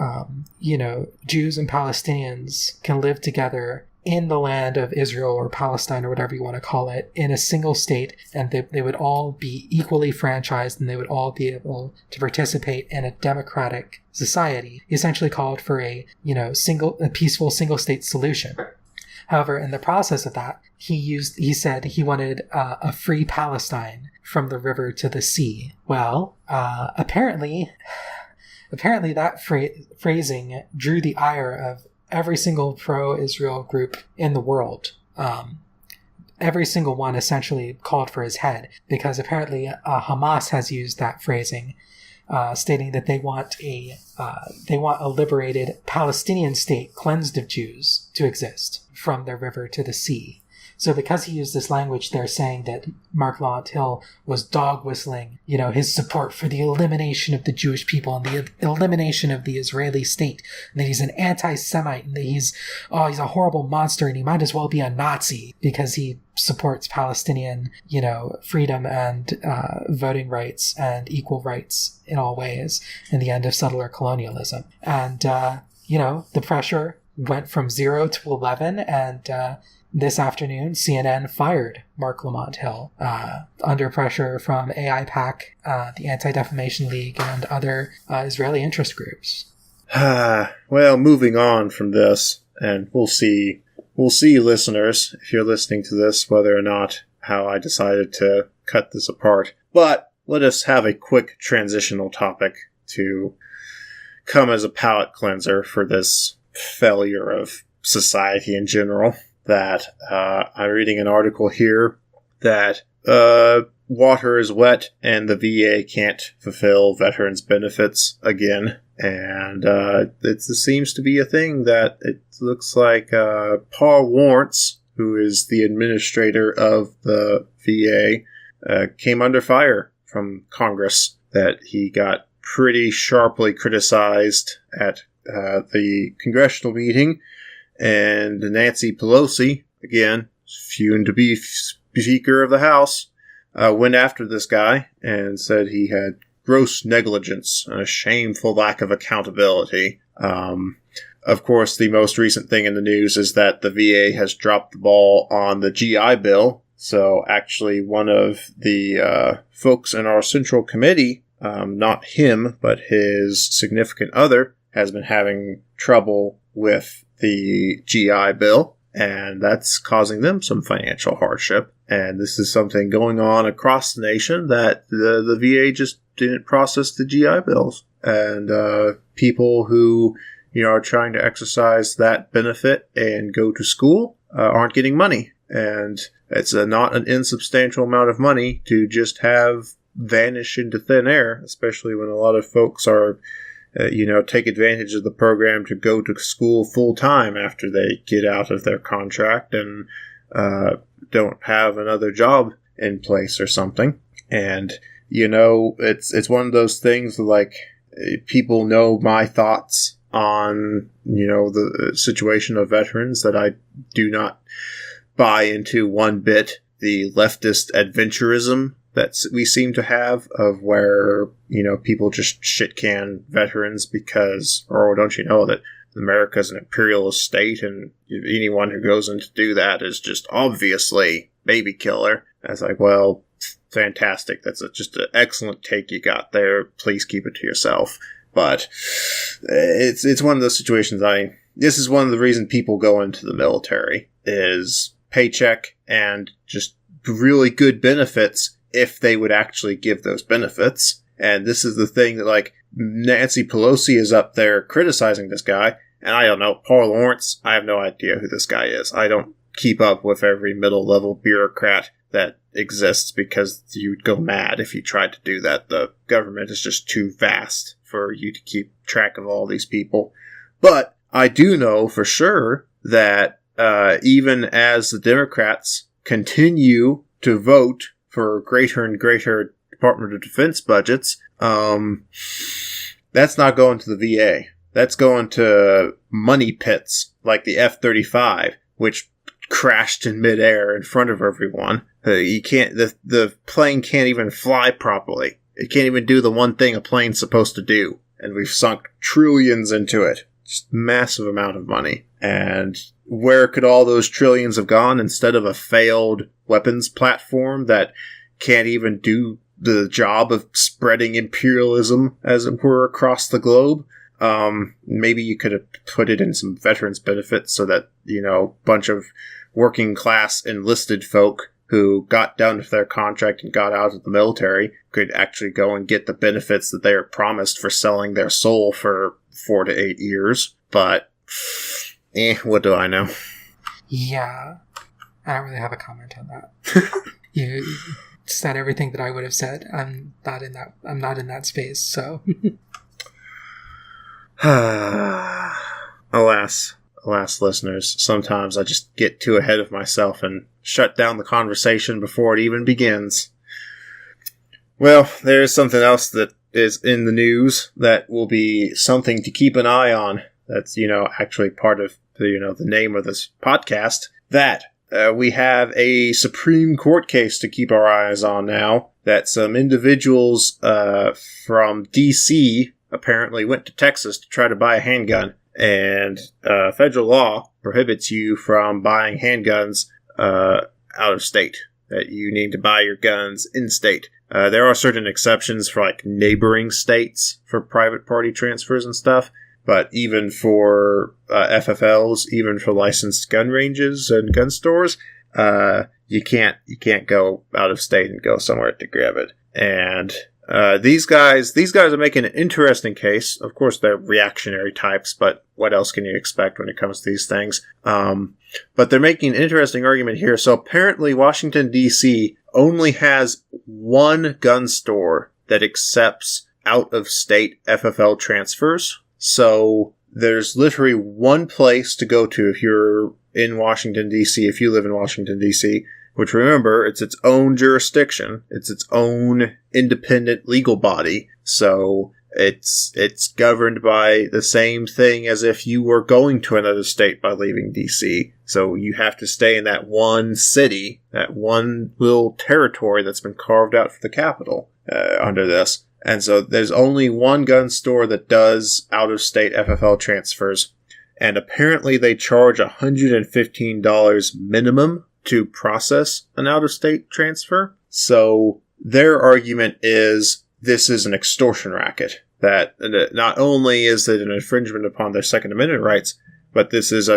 Jews and Palestinians can live together in the land of Israel or Palestine or whatever you want to call it in a single state, and they would all be equally franchised and they would all be able to participate in a democratic society. He essentially called for a peaceful single-state solution. However, in the process of that, he said he wanted a free Palestine from the river to the sea. Well, apparently that phrasing drew the ire of every single pro-Israel group in the world. Every single one essentially called for his head, because apparently Hamas has used that phrasing, stating that they want a liberated Palestinian state cleansed of Jews to exist from the river to the sea. So because he used this language, they're saying that Mark Lamont Hill was dog whistling, his support for the elimination of the Jewish people and the elimination of the Israeli state, and that he's an anti-Semite, and that he's a horrible monster, and he might as well be a Nazi because he supports Palestinian, freedom and voting rights and equal rights in all ways, and the end of settler colonialism. And, the pressure went from 0 to 11, and this afternoon, CNN fired Mark Lamont Hill under pressure from AIPAC, the Anti-Defamation League, and other Israeli interest groups. Well, moving on from this, and we'll see, listeners, if you're listening to this, whether or not how I decided to cut this apart. But let us have a quick transitional topic to come as a palate cleanser for this failure of society in general. That I'm reading an article here that water is wet and the VA can't fulfill veterans' benefits again. And it seems to be a thing that it looks like Paul Warrants, who is the administrator of the VA, came under fire from Congress, that he got pretty sharply criticized at the congressional meeting. And Nancy Pelosi, again, soon to be Speaker of the House, went after this guy and said he had gross negligence and a shameful lack of accountability. Of course, the most recent thing in the news is that the VA has dropped the ball on the GI Bill. So actually one of the folks in our Central Committee, not him, but his significant other, has been having trouble with the GI Bill, and that's causing them some financial hardship. And this is something going on across the nation, that the VA just didn't process the GI Bills. And people who are trying to exercise that benefit and go to school aren't getting money. And it's not an insubstantial amount of money to just have vanish into thin air, especially when a lot of folks are take advantage of the program to go to school full time after they get out of their contract and don't have another job in place or something. And, it's one of those things like, people know my thoughts on, the situation of veterans that I do not buy into one bit the leftist adventurism that we seem to have, of where, people just shit can veterans because, or don't you know that America's an imperialist state and anyone who goes in to do that is just obviously baby killer. I was like, well, fantastic. That's just an excellent take you got there. Please keep it to yourself. But it's one of those situations this is one of the reasons people go into the military is paycheck and just really good benefits if they would actually give those benefits. And this is the thing that, like, Nancy Pelosi is up there criticizing this guy, and I don't know, Paul Lawrence, I have no idea who this guy is. I don't keep up with every middle-level bureaucrat that exists because you'd go mad if you tried to do that. The government is just too vast for you to keep track of all these people. But I do know for sure that even as the Democrats continue to vote for greater and greater Department of Defense budgets, that's not going to the VA. That's going to money pits like the F-35, which crashed in midair in front of everyone. The plane can't even fly properly. It can't even do the one thing a plane's supposed to do. And we've sunk trillions into it. Just massive amount of money. And where could all those trillions have gone instead of a failed weapons platform that can't even do the job of spreading imperialism, as it were, across the globe? Maybe you could have put it in some veterans benefits so that, a bunch of working class enlisted folk who got done with their contract and got out of the military could actually go and get the benefits that they are promised for selling their soul for 4 to 8 years. But, what do I know? Yeah. I don't really have a comment on that. You said everything that I would have said. I'm not in that space, so. Alas, listeners, sometimes I just get too ahead of myself and shut down the conversation before it even begins. Well, there's something else that is in the news that will be something to keep an eye on. That's, actually part of the name of this podcast. That we have a Supreme Court case to keep our eyes on now. That some individuals from D.C. apparently went to Texas to try to buy a handgun. And federal law prohibits you from buying handguns out of state. That you need to buy your guns in state. There are certain exceptions for like neighboring states for private party transfers and stuff. But even for FFLs, even for licensed gun ranges and gun stores, you can't go out of state and go somewhere to grab it. And these guys are making an interesting case. Of course, they're reactionary types, but what else can you expect when it comes to these things? But they're making an interesting argument here. So apparently Washington, D.C. only has one gun store that accepts out-of-state FFL transfers. So there's literally one place to go to if you're in Washington, D.C., if you live in Washington, D.C., which, remember, it's its own jurisdiction. It's its own independent legal body. So it's governed by the same thing as if you were going to another state by leaving D.C. So you have to stay in that one city, that one little territory that's been carved out for the capital under this. And so there's only one gun store that does out-of-state FFL transfers. And apparently they charge $115 minimum to process an out-of-state transfer. So their argument is this is an extortion racket. That not only is it an infringement upon their Second Amendment rights, but this is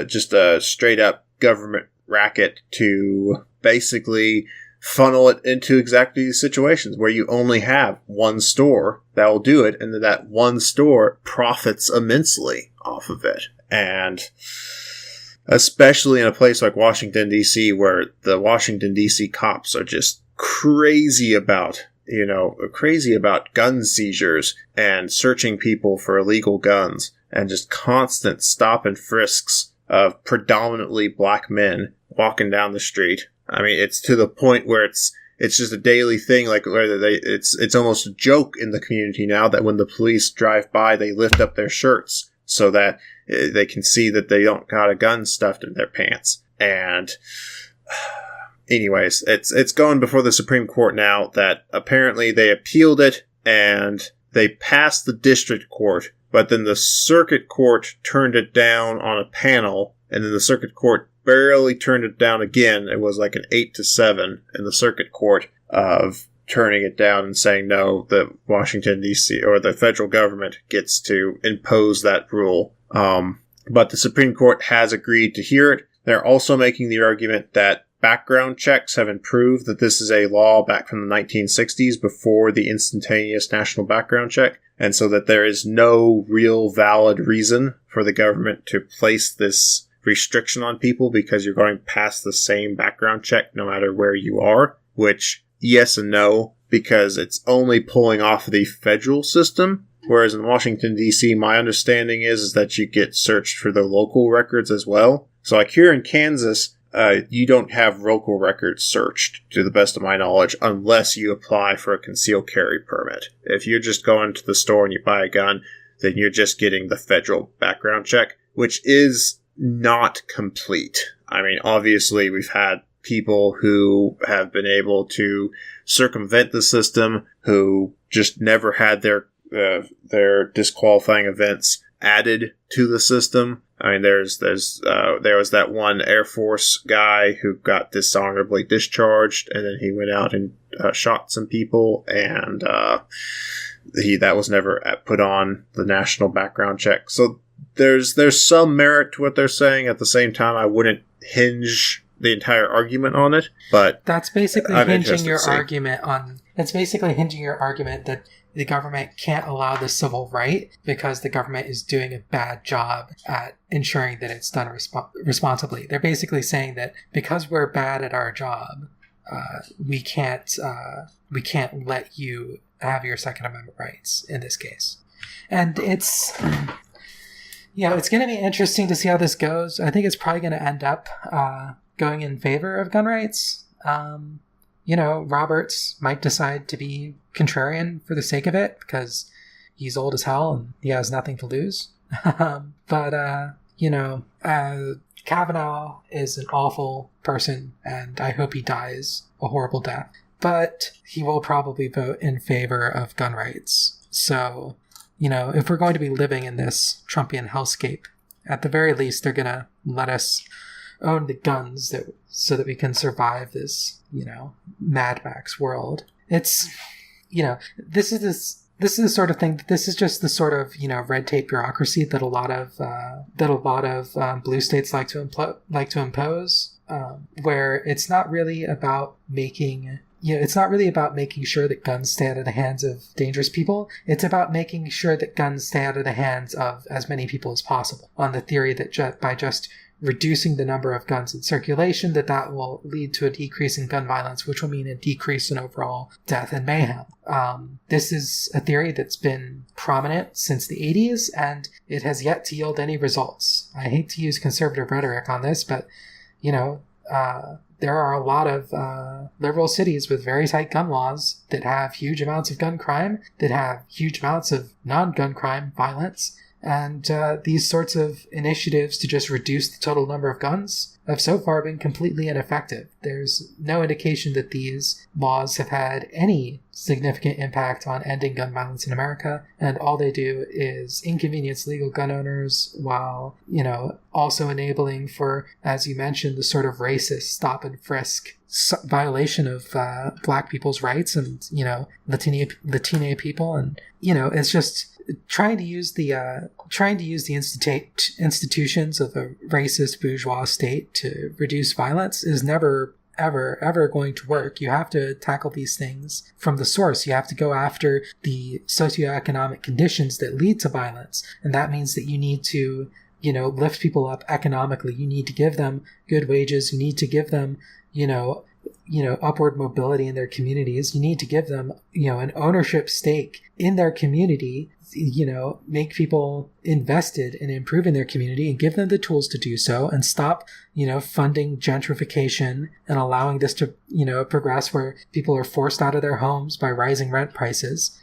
just a straight-up government racket to basically funnel it into exactly these situations where you only have one store that will do it, and that one store profits immensely off of it. And especially in a place like Washington, D.C., where the Washington, D.C. cops are just crazy about gun seizures and searching people for illegal guns and just constant stop and frisks of predominantly black men walking down the street. I mean, it's to the point where it's just a daily thing, like where it's almost a joke in the community now that when the police drive by, they lift up their shirts so that they can see that they don't got a gun stuffed in their pants. And anyways, it's going before the Supreme Court now that apparently they appealed it and they passed the district court, but then the circuit court turned it down on a panel, and then the circuit court barely turned it down again. It was like an 8-7 in the circuit court of turning it down and saying no, that Washington, D.C. or the federal government gets to impose that rule. But the Supreme Court has agreed to hear it. They're also making the argument that background checks have improved, that this is a law back from the 1960s before the instantaneous national background check, and so that there is no real valid reason for the government to place this restriction on people because you're going past the same background check no matter where you are, which yes and no, because it's only pulling off the federal system, whereas in Washington, D.C., my understanding is that you get searched for the local records as well. So like here in Kansas, you don't have local records searched, to the best of my knowledge, unless you apply for a concealed carry permit. If you're just going to the store and you buy a gun, then you're just getting the federal background check, which is not complete. I mean, obviously, we've had people who have been able to circumvent the system, who just never had their disqualifying events added to the system. I mean, there was that one Air Force guy who got dishonorably discharged, and then he went out and shot some people, and that was never put on the national background check. So there's some merit to what they're saying. At the same time, I wouldn't hinge the entire argument on it, but that's basically hinging your argument that the government can't allow the civil right because the government is doing a bad job at ensuring that it's done responsibly. They're basically saying that because we're bad at our job, we can't let you have your Second Amendment rights in this case. And it's it's going to be interesting to see how this goes. I think it's probably going to end up going in favor of gun rights. Roberts might decide to be contrarian for the sake of it because he's old as hell and he has nothing to lose. But Kavanaugh is an awful person and I hope he dies a horrible death. But he will probably vote in favor of gun rights. So, if we're going to be living in this Trumpian hellscape, at the very least, they're going to let us own the guns so that we can survive this, Mad Max world. It's, this is the sort of thing. This is just the sort of red tape bureaucracy that a lot of blue states like to impose, where it's not really about making. It's not really about making sure that guns stay out of the hands of dangerous people. It's about making sure that guns stay out of the hands of as many people as possible, on the theory that by just reducing the number of guns in circulation, that will lead to a decrease in gun violence, which will mean a decrease in overall death and mayhem. This is a theory that's been prominent since the 80s, and it has yet to yield any results. I hate to use conservative rhetoric on this, but, there are a lot of liberal cities with very tight gun laws that have huge amounts of gun crime, that have huge amounts of non-gun crime violence, and these sorts of initiatives to just reduce the total number of guns have so far been completely ineffective. There's no indication that these laws have had any significant impact on ending gun violence in America, and all they do is inconvenience legal gun owners while, also enabling for, as you mentioned, the sort of racist stop and frisk violation of black people's rights and, Latina people, and, it's just trying to use the institutions of a racist bourgeois state to reduce violence is never ever going to work. You have to tackle these things from the source. You have to go after the socioeconomic conditions that lead to violence, and that means that you need to lift people up economically. You need to give them good wages. You need to give them upward mobility in their communities, you need to give them, an ownership stake in their community, make people invested in improving their community and give them the tools to do so, and stop, funding gentrification and allowing this to, progress where people are forced out of their homes by rising rent prices,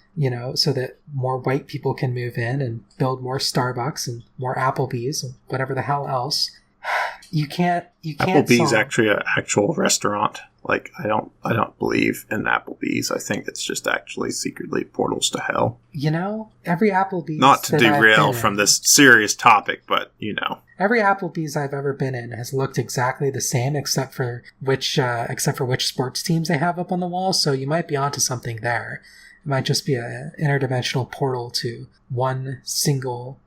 so that more white people can move in and build more Starbucks and more Applebee's and whatever the hell else. You can't Applebee's actually an actual restaurant. Like, I don't believe in Applebee's. I think it's just actually secretly portals to hell. Every Applebee's, not to derail from this serious topic, but every Applebee's I've ever been in has looked exactly the same, except for which sports teams they have up on the wall. So you might be onto something there. It might just be an interdimensional portal to one single,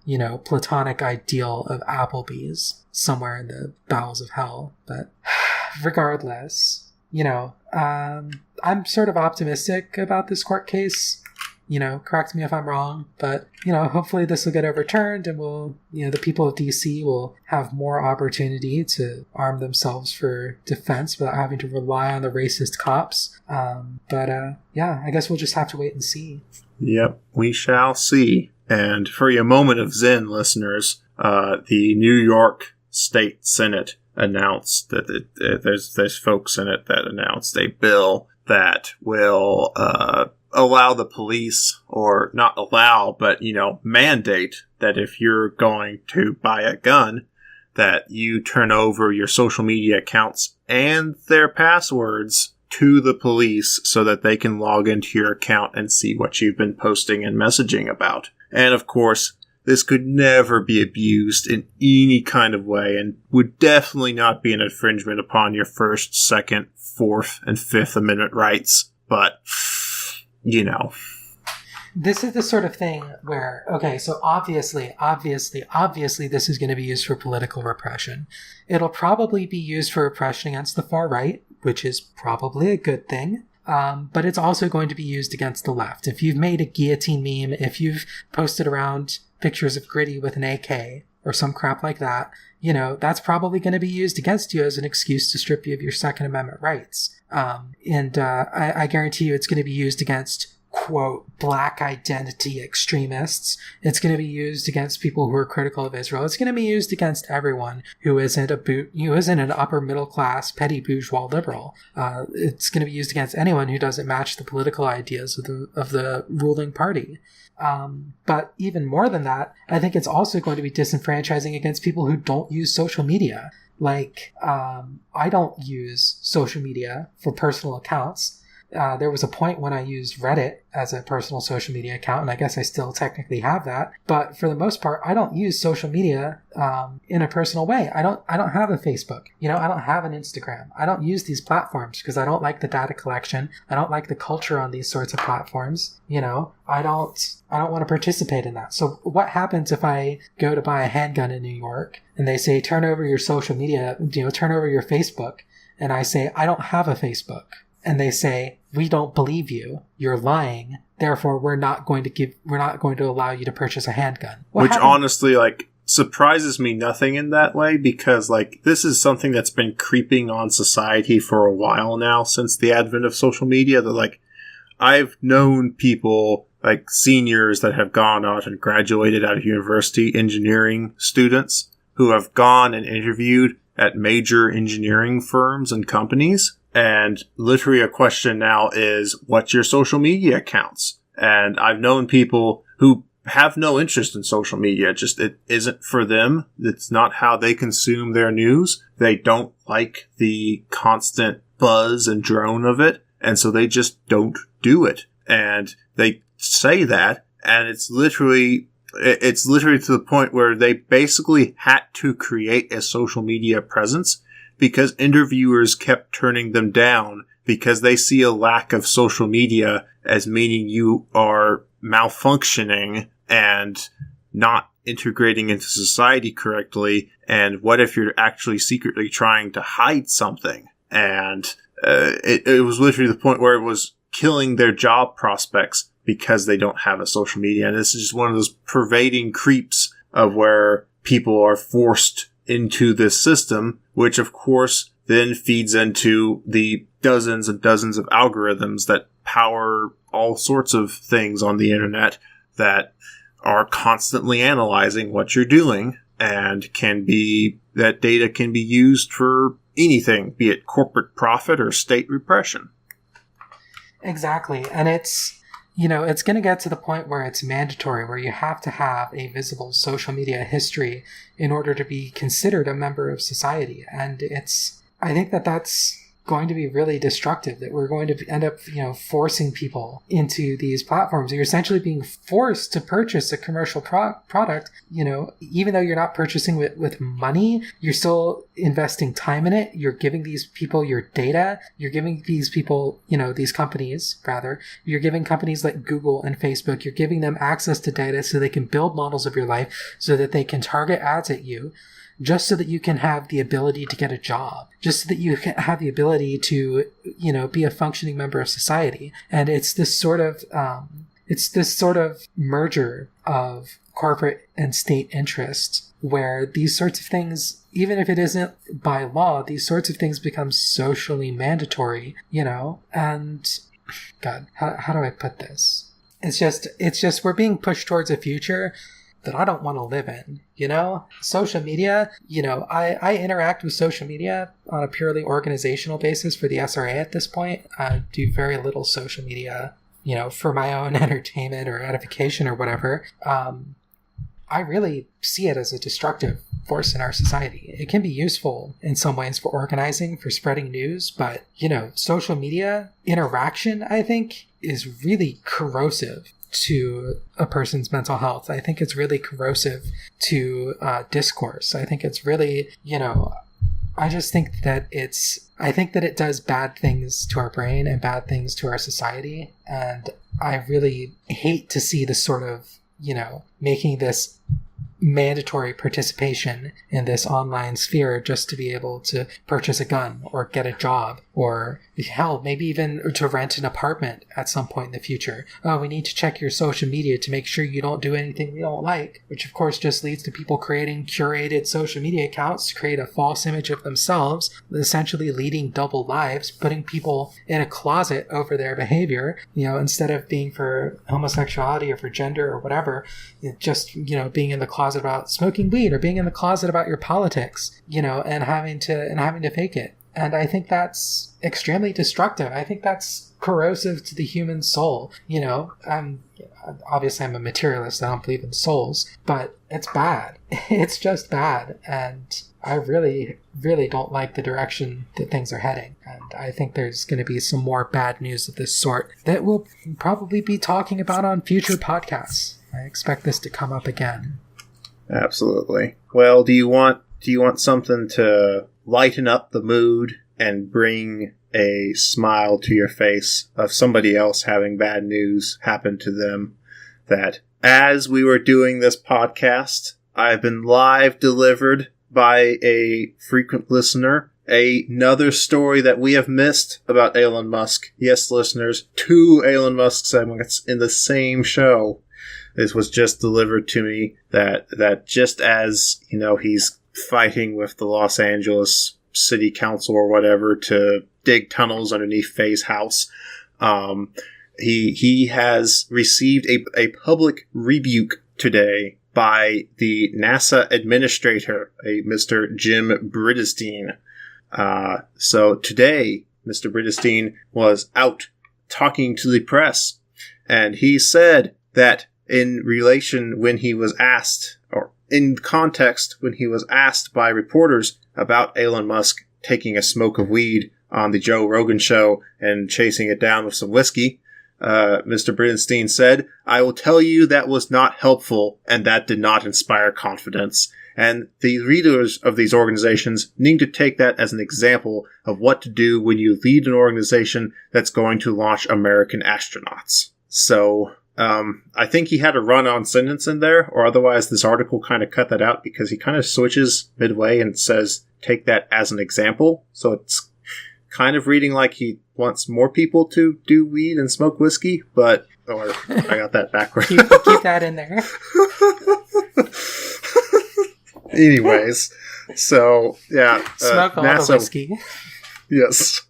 platonic ideal of Applebee's somewhere in the bowels of hell. But regardless, I'm sort of optimistic about this court case. Correct me if I'm wrong, but, hopefully this will get overturned and the people of DC will have more opportunity to arm themselves for defense without having to rely on the racist cops. I guess we'll just have to wait and see. Yep, we shall see. And for your moment of zen, listeners, the New York State Senate announced that there's folks in it that announced a bill that will allow the police, or not allow, but, mandate that if you're going to buy a gun, that you turn over your social media accounts and their passwords to the police so that they can log into your account and see what you've been posting and messaging about. And of course, this could never be abused in any kind of way and would definitely not be an infringement upon your First, Second, Fourth, and Fifth Amendment rights. But, This is the sort of thing where, okay, so obviously, this is going to be used for political repression. It'll probably be used for repression against the far right, which is probably a good thing. But it's also going to be used against the left. If you've made a guillotine meme, if you've posted around pictures of Gritty with an AK or some crap like that, that's probably going to be used against you as an excuse to strip you of your Second Amendment rights. I guarantee you it's going to be used against, quote, black identity extremists. It's going to be used against people who are critical of Israel. It's going to be used against everyone who isn't an upper middle class petty bourgeois liberal. It's going to be used against anyone who doesn't match the political ideas of the ruling party. But even more than that, I think it's also going to be disenfranchising against people who don't use social media. Like, I don't use social media for personal accounts. There was a point when I used Reddit as a personal social media account, and I guess I still technically have that. But for the most part, I don't use social media in a personal way. I don't have a Facebook. I don't have an Instagram. I don't use these platforms because I don't like the data collection. I don't like the culture on these sorts of platforms. I don't want to participate in that. So what happens if I go to buy a handgun in New York and they say, turn over your social media, turn over your Facebook, and I say, I don't have a Facebook. And they say, we don't believe you. You're lying. Therefore, we're not going to allow you to purchase a handgun. Which honestly, surprises me nothing in that way, because, this is something that's been creeping on society for a while now, since the advent of social media. That, I've known people, seniors that have gone out and graduated out of university, engineering students, who have gone and interviewed at major engineering firms and companies. And literally a question now is, what's your social media accounts? And I've known people who have no interest in social media. Just, it isn't for them. It's not how they consume their news. They don't like the constant buzz and drone of it. And so they just don't do it. And they say that, and it's literally to the point where they basically had to create a social media presence, because interviewers kept turning them down because they see a lack of social media as meaning you are malfunctioning and not integrating into society correctly. And what if you're actually secretly trying to hide something? And it was literally the point where it was killing their job prospects because they don't have a social media. And this is just one of those pervading creeps of where people are forced into this system, which of course then feeds into the dozens and dozens of algorithms that power all sorts of things on the internet that are constantly analyzing what you're doing, and that data can be used for anything, be it corporate profit or state repression. Exactly. And it's going to get to the point where it's mandatory, where you have to have a visible social media history in order to be considered a member of society. And I think that's going to be really destructive, that we're going to end up, forcing people into these platforms. You're essentially being forced to purchase a commercial product, even though you're not purchasing with money, you're still investing time in it. You're giving these people your data. You're giving these people, these companies, rather, you're giving companies like Google and Facebook, you're giving them access to data so they can build models of your life, so that they can target ads at you, just so that you can have the ability to get a job, just so that you can have the ability to, be a functioning member of society. And it's this sort of merger of corporate and state interests, where these sorts of things, even if it isn't by law, these sorts of things become socially mandatory, and God, how do I put this? It's just we're being pushed towards a future that I don't want to live in, Social media, I interact with social media on a purely organizational basis for the SRA at this point. I do very little social media, for my own entertainment or edification or whatever. I really see it as a destructive force in our society. It can be useful in some ways for organizing, for spreading news, but, social media interaction, I think, is really corrosive to a person's mental health. I think it's really corrosive to discourse. I think it's really, I just think that it does bad things to our brain and bad things to our society. And I really hate to see this sort of, making this mandatory participation in this online sphere just to be able to purchase a gun or get a job, or hell, maybe even to rent an apartment at some point in the future. Oh, we need to check your social media to make sure you don't do anything we don't like, which of course just leads to people creating curated social media accounts to create a false image of themselves, essentially leading double lives, putting people in a closet over their behavior, instead of being for homosexuality or for gender or whatever, just, being in the closet about smoking weed, or being in the closet about your politics, and having to fake it. And I think that's extremely destructive. I think that's corrosive to the human soul. Obviously I'm a materialist. I don't believe in souls, but it's bad. It's just bad. And I really, really don't like the direction that things are heading. And I think there's going to be some more bad news of this sort that we'll probably be talking about on future podcasts. I expect this to come up again. Absolutely. Well, do you want something to lighten up the mood and bring a smile to your face of somebody else having bad news happen to them? That as we were doing this podcast, I've been live delivered by a frequent listener another story that we have missed about Elon Musk. Yes, listeners, 2 Elon Musk segments in the same show. This was just delivered to me that just as, he's fighting with the Los Angeles City Council or whatever to dig tunnels underneath Faye's house, he has received a public rebuke today by the NASA administrator, a Mr. Jim Bridenstine. So today, Mr. Bridenstine was out talking to the press, and he said that in relation when he was asked, or in context when he was asked by reporters about Elon Musk taking a smoke of weed on the Joe Rogan show and chasing it down with some whiskey, Mr. Bridenstine said, "I will tell you that was not helpful, and that did not inspire confidence. And the leaders of these organizations need to take that as an example of what to do when you lead an organization that's going to launch American astronauts." So, I think he had a run-on sentence in there, or otherwise this article kind of cut that out, because he kind of switches midway and says, take that as an example. So it's kind of reading like he wants more people to do weed and smoke whiskey, or I got that backwards. keep that in there. Anyways, So, yeah. Smoke all NASA, the whiskey. Yes.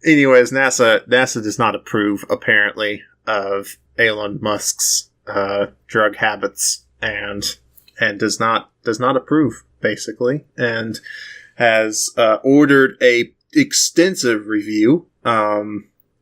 Anyways, NASA does not approve, apparently, of Elon Musk's drug habits and does not approve, basically, and has ordered a extensive review.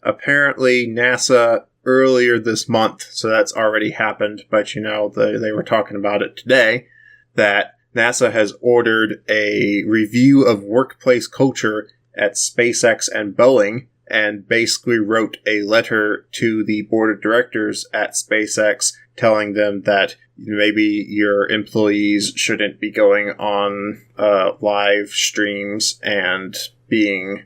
Apparently, NASA earlier this month, so that's already happened, but they were talking about it today, that NASA has ordered a review of workplace culture at SpaceX and Boeing, and basically wrote a letter to the board of directors at SpaceX telling them that maybe your employees shouldn't be going on live streams and being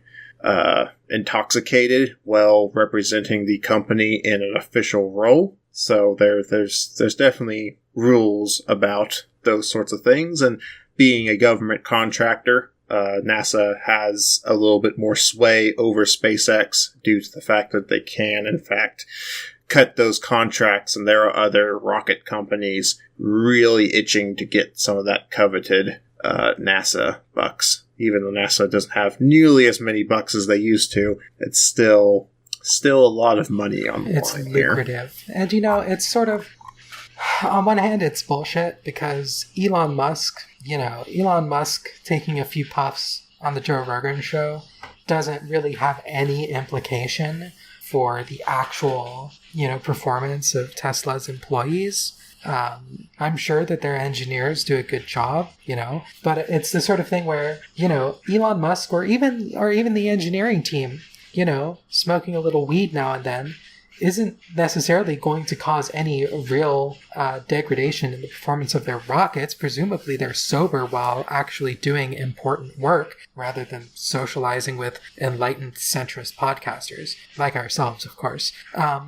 intoxicated while representing the company in an official role. So there's definitely rules about those sorts of things, and being a government contractor, NASA has a little bit more sway over SpaceX due to the fact that they can, in fact, cut those contracts, and there are other rocket companies really itching to get some of that coveted NASA bucks. Even though NASA doesn't have nearly as many bucks as they used to, it's still a lot of money on the line. It's lucrative. Here. And it's sort of, on one hand, it's bullshit because Elon Musk taking a few puffs on the Joe Rogan show doesn't really have any implication for the actual, performance of Tesla's employees. I'm sure that their engineers do a good job, but it's the sort of thing where, Elon Musk or even the engineering team, smoking a little weed now and then isn't necessarily going to cause any real degradation in the performance of their rockets. Presumably they're sober while actually doing important work rather than socializing with enlightened centrist podcasters like ourselves, of course. I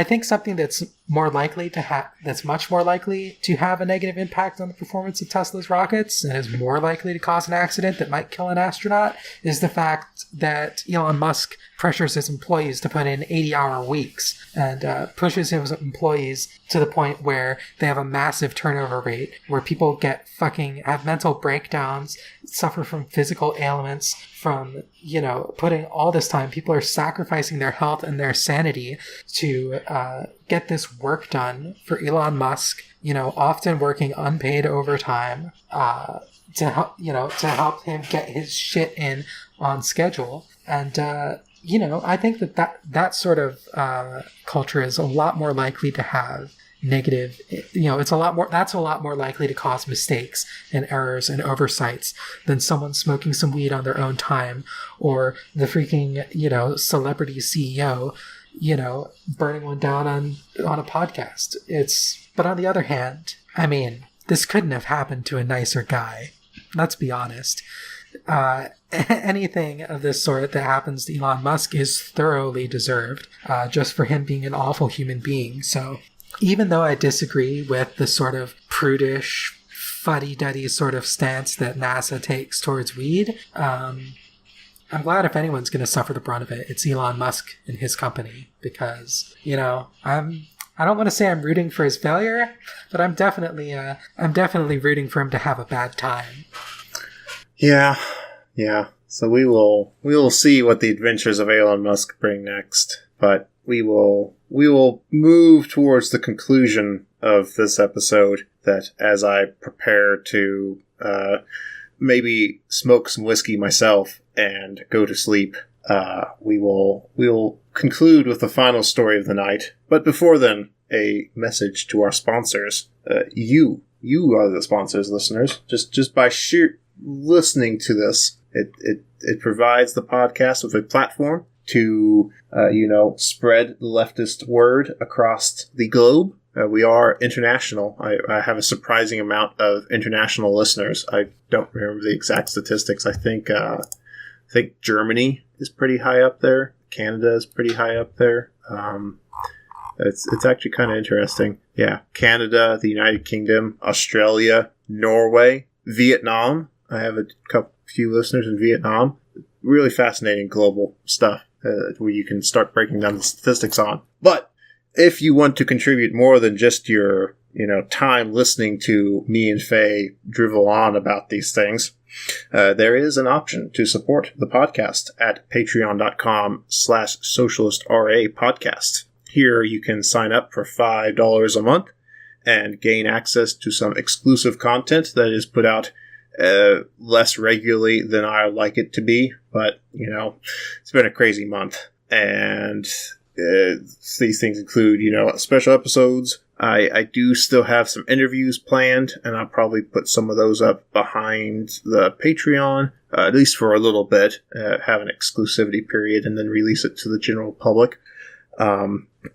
think something that's much more likely to have a negative impact on the performance of Tesla's rockets and is more likely to cause an accident that might kill an astronaut is the fact that Elon Musk pressures his employees to put in 80-hour weeks and pushes his employees to the point where they have a massive turnover rate, where people have mental breakdowns, suffer from physical ailments, from, putting all this time. People are sacrificing their health and their sanity to get this work done for Elon Musk, often working unpaid overtime to help him get his shit in on schedule. And, I think that sort of culture is a lot more likely to have negative, that's a lot more likely to cause mistakes and errors and oversights than someone smoking some weed on their own time, or the freaking, celebrity CEO, burning one down on a podcast. But on the other hand, this couldn't have happened to a nicer guy. Let's be honest. Anything of this sort that happens to Elon Musk is thoroughly deserved, just for him being an awful human being. So even though I disagree with the sort of prudish, fuddy-duddy sort of stance that NASA takes towards weed, I'm glad if anyone's going to suffer the brunt of it, it's Elon Musk and his company, because, I don't want to say I'm rooting for his failure, but I'm definitely rooting for him to have a bad time. Yeah. So we will see what the adventures of Elon Musk bring next, but we will move towards the conclusion of this episode, that as I prepare to maybe smoke some whiskey myself and go to sleep, we will conclude with the final story of the night. But before then, a message to our sponsors. You are the sponsors, listeners. Just by sheer listening to this, it provides the podcast with a platform to spread the leftist word across the globe. We are international. I have a surprising amount of international listeners. I don't remember the exact statistics. I think Germany is pretty high up there. Canada is pretty high up there. It's actually kind of interesting. Yeah, Canada, the United Kingdom, Australia, Norway, Vietnam. I have a few listeners in Vietnam. Really fascinating global stuff where you can start breaking down the statistics on. But if you want to contribute more than just your time listening to me and Faye drivel on about these things, there is an option to support the podcast at patreon.com/socialistra podcast. Here you can sign up for $5 a month and gain access to some exclusive content that is put out less regularly than I would like it to be. But, it's been a crazy month. And these things include, special episodes. I do still have some interviews planned, and I'll probably put some of those up behind the Patreon, at least for a little bit, have an exclusivity period, and then release it to the general public.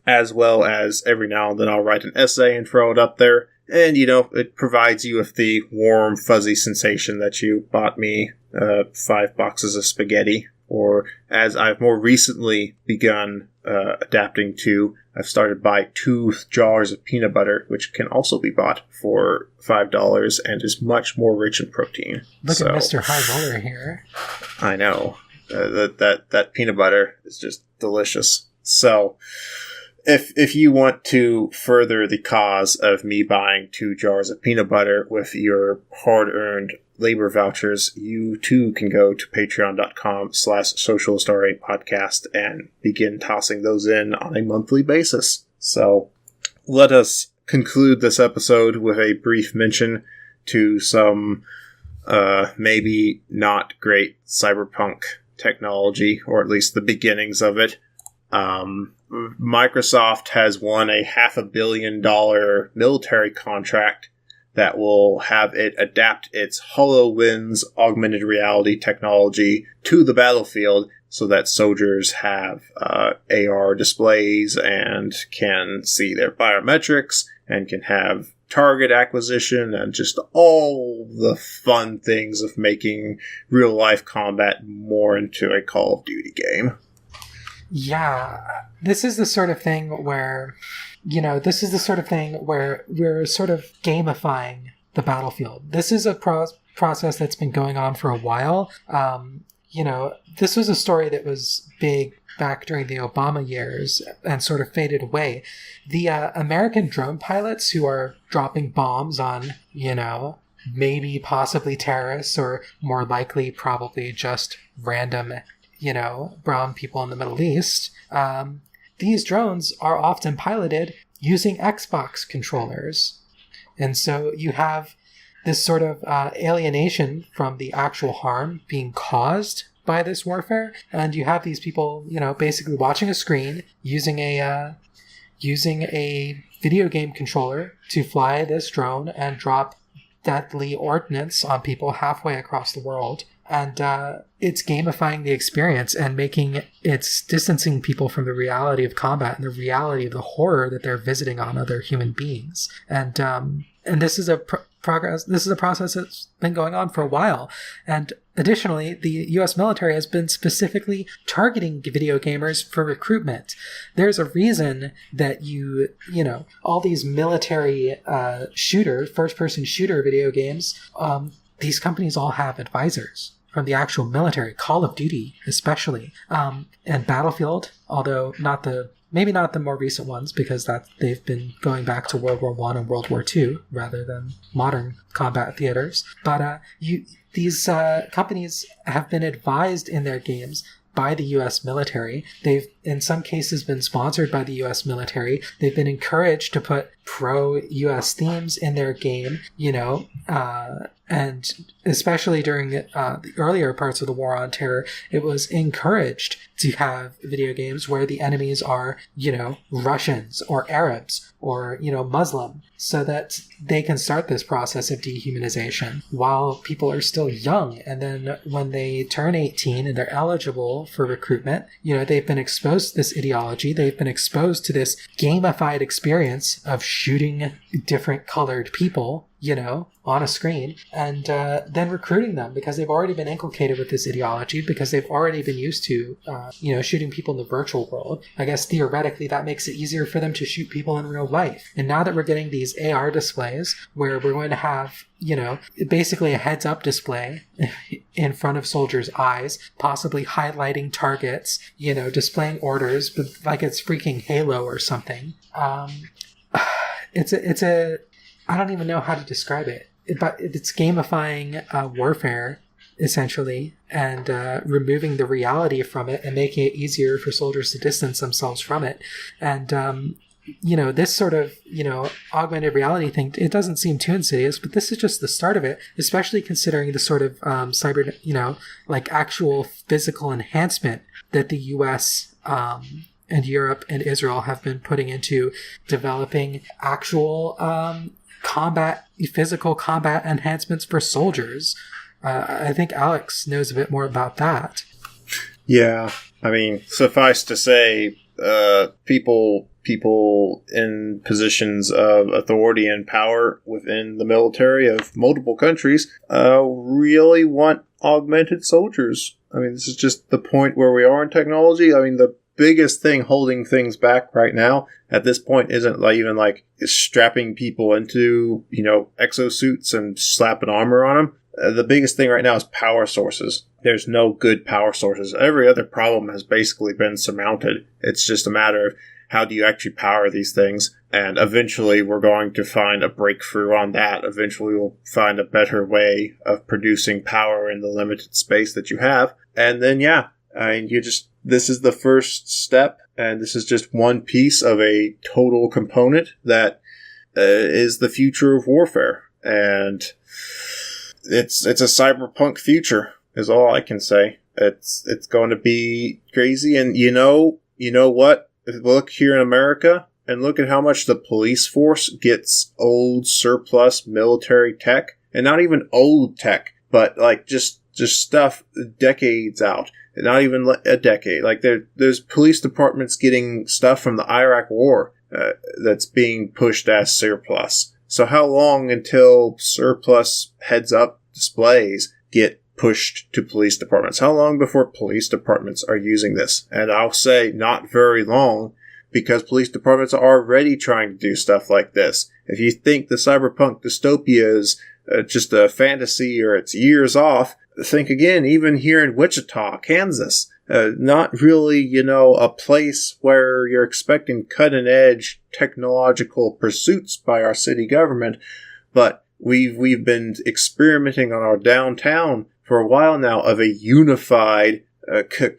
As well as every now and then I'll write an essay and throw it up there. And, it provides you with the warm, fuzzy sensation that you bought me 5 boxes of spaghetti. Or, as I've more recently begun adapting to, I've started buying 2 jars of peanut butter, which can also be bought for $5 and is much more rich in protein. Look at Mr. High Roller here. I know. That peanut butter is just delicious. So, if you want to further the cause of me buying 2 jars of peanut butter with your hard-earned labor vouchers, you too can go to patreon.com/socialistra podcast and begin tossing those in on a monthly basis. So let us conclude this episode with a brief mention to some maybe not great cyberpunk technology, or at least the beginnings of it. Microsoft has won a $500 million military contract that will have it adapt its HoloLens augmented reality technology to the battlefield so that soldiers have AR displays and can see their biometrics and can have target acquisition and just all the fun things of making real-life combat more into a Call of Duty game. Yeah, this is the sort of thing where, we're sort of gamifying the battlefield. This is a process that's been going on for a while. This was a story that was big back during the Obama years and sort of faded away. The American drone pilots who are dropping bombs on, maybe possibly terrorists, or more likely probably just random brown people in the Middle East, these drones are often piloted using Xbox controllers. And so you have this sort of alienation from the actual harm being caused by this warfare. And you have these people, basically watching a screen using a video game controller to fly this drone and drop deadly ordnance on people halfway across the world. And it's gamifying the experience and it's distancing people from the reality of combat and the reality of the horror that they're visiting on other human beings. And this is a process that's been going on for a while. And additionally, the U.S. military has been specifically targeting video gamers for recruitment. There's a reason that all these military first-person shooter video games, these companies all have advisors from the actual military, Call of Duty especially, and Battlefield, although maybe not the more recent ones, because they've been going back to World War I and World War II rather than modern combat theaters. But these companies have been advised in their games by the U.S. military. They've, in some cases, been sponsored by the U.S. military. They've been encouraged to put pro-U.S. themes in their game, and especially during the earlier parts of the War on Terror, it was encouraged to have video games where the enemies are, Russians or Arabs or, Muslim, so that they can start this process of dehumanization while people are still young. And then when they turn 18 and they're eligible for recruitment, they've been exposed to this ideology. They've been exposed to this gamified experience of shooting different colored people, on a screen, and then recruiting them because they've already been inculcated with this ideology, because they've already been used to, shooting people in the virtual world. I guess theoretically that makes it easier for them to shoot people in real life. And now that we're getting these AR displays where we're going to have, basically a heads-up display in front of soldiers' eyes, possibly highlighting targets, displaying orders, but like it's freaking Halo or something. It's I don't even know how to describe it. But it's gamifying warfare, essentially, and removing the reality from it and making it easier for soldiers to distance themselves from it. And, this sort of, augmented reality thing, it doesn't seem too insidious, but this is just the start of it, especially considering the sort of cyber, actual physical enhancement that the US and Europe and Israel have been putting into developing actual physical combat enhancements for soldiers. I think Alex knows a bit more about that. Yeah, I mean, suffice to say, people in positions of authority and power within the military of multiple countries really want augmented soldiers. I mean, this is just the point where we are in technology. I mean, the biggest thing holding things back right now at this point isn't even strapping people into, exosuits and slapping armor on them. The biggest thing right now is power sources. There's no good power sources. Every other problem has basically been surmounted. It's just a matter of how do you actually power these things? And eventually we're going to find a breakthrough on that. Eventually we'll find a better way of producing power in the limited space that you have. And then, this is the first step, and this is just one piece of a total component that is the future of warfare. And it's a cyberpunk future, is all I can say. It's going to be crazy, and you know what? Look here in America, and look at how much the police force gets old surplus military tech, and not even old tech, but just stuff decades out. Not even a decade. There's police departments getting stuff from the Iraq War that's being pushed as surplus. So how long until surplus heads-up displays get pushed to police departments? How long before police departments are using this? And I'll say not very long, because police departments are already trying to do stuff like this. If you think the cyberpunk dystopia is just a fantasy or it's years off, think again. Even here in Wichita, Kansas, not really, a place where you're expecting cutting-edge technological pursuits by our city government, but we've been experimenting on our downtown for a while now of a unified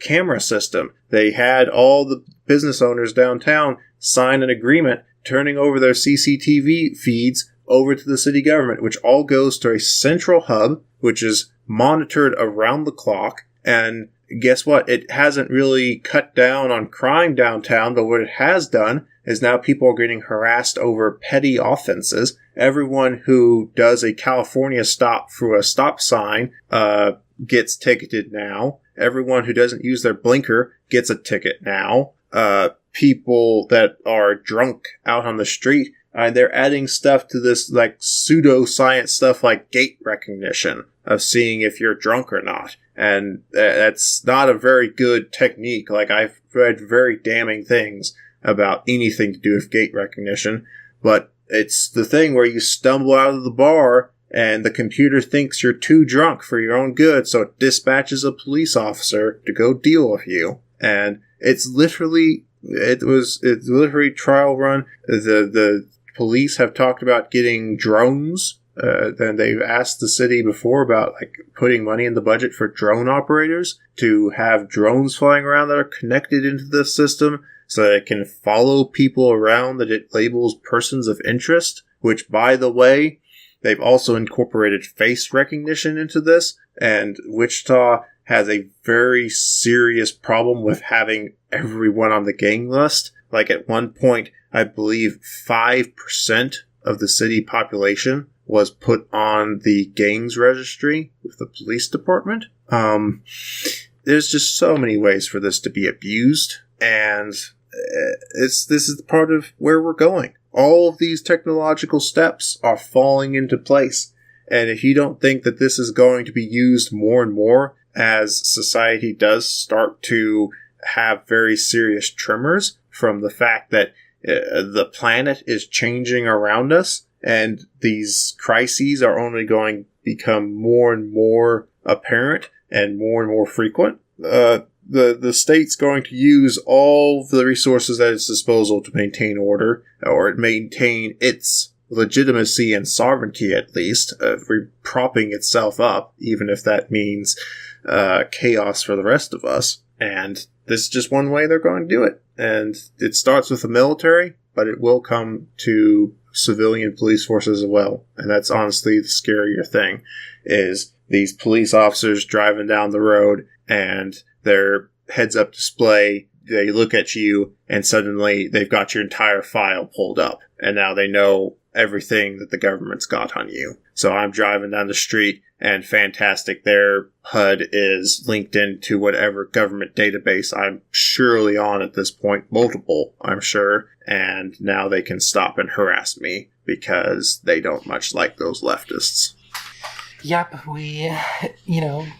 camera system. They had all the business owners downtown sign an agreement turning over their CCTV feeds over to the city government, which all goes to a central hub, which is monitored around the clock. And guess what? It hasn't really cut down on crime downtown, but what it has done is now people are getting harassed over petty offenses. Everyone who does a California stop through a stop sign gets ticketed now. Everyone who doesn't use their blinker gets a ticket now. People that are drunk out on the street, they're adding stuff to this pseudoscience stuff like gait recognition of seeing if you're drunk or not. And that's not a very good technique. I've read very damning things about anything to do with gait recognition, but it's the thing where you stumble out of the bar and the computer thinks you're too drunk for your own good, so it dispatches a police officer to go deal with you. And it's literally trial run. The police have talked about getting drones. Then they've asked the city before about putting money in the budget for drone operators to have drones flying around that are connected into the system so that it can follow people around that it labels persons of interest, which, by the way, they've also incorporated face recognition into this. And Wichita has a very serious problem with having everyone on the gang list. At one point, I believe 5% of the city population was put on the gangs registry with the police department. There's just so many ways for this to be abused, and this is the part of where we're going. All of these technological steps are falling into place, and if you don't think that this is going to be used more and more as society does start to have very serious tremors from the fact that the planet is changing around us, and these crises are only going to become more and more apparent and more frequent, the state's going to use all the resources at its disposal to maintain order, or maintain its legitimacy and sovereignty, at least, of propping itself up, even if that means chaos for the rest of us. And this is just one way they're going to do it. And it starts with the military, but it will come to civilian police forces as well. And that's honestly the scarier thing, is these police officers driving down the road and their heads-up display, they look at you and suddenly they've got your entire file pulled up. And now they know everything that the government's got on you. So I'm driving down the street and fantastic, their HUD is linked into whatever government database I'm surely on at this point, multiple, I'm sure, and now they can stop and harass me because they don't much like those leftists. Yep,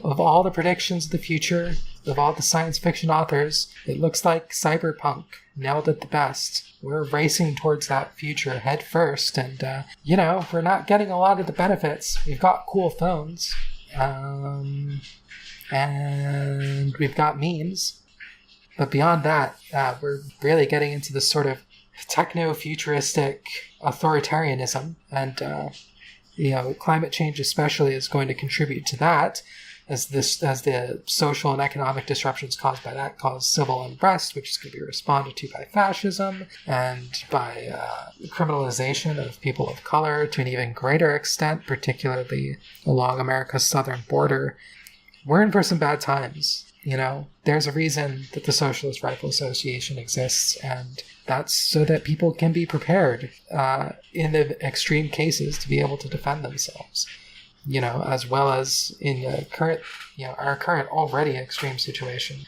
of all the predictions of the future, of all the science fiction authors, it looks like Cyberpunk nailed it the best. We're racing towards that future head first, and, we're not getting a lot of the benefits. We've got cool phones, and we've got memes, but beyond that, we're really getting into this sort of techno-futuristic authoritarianism, and, climate change especially is going to contribute to that, as the social and economic disruptions caused by that cause civil unrest, which is going to be responded to by fascism and by criminalization of people of color to an even greater extent, particularly along America's southern border. We're in for some bad times. There's a reason that the Socialist Rifle Association exists, and that's so that people can be prepared in the extreme cases to be able to defend themselves. As well as in the our current already extreme situation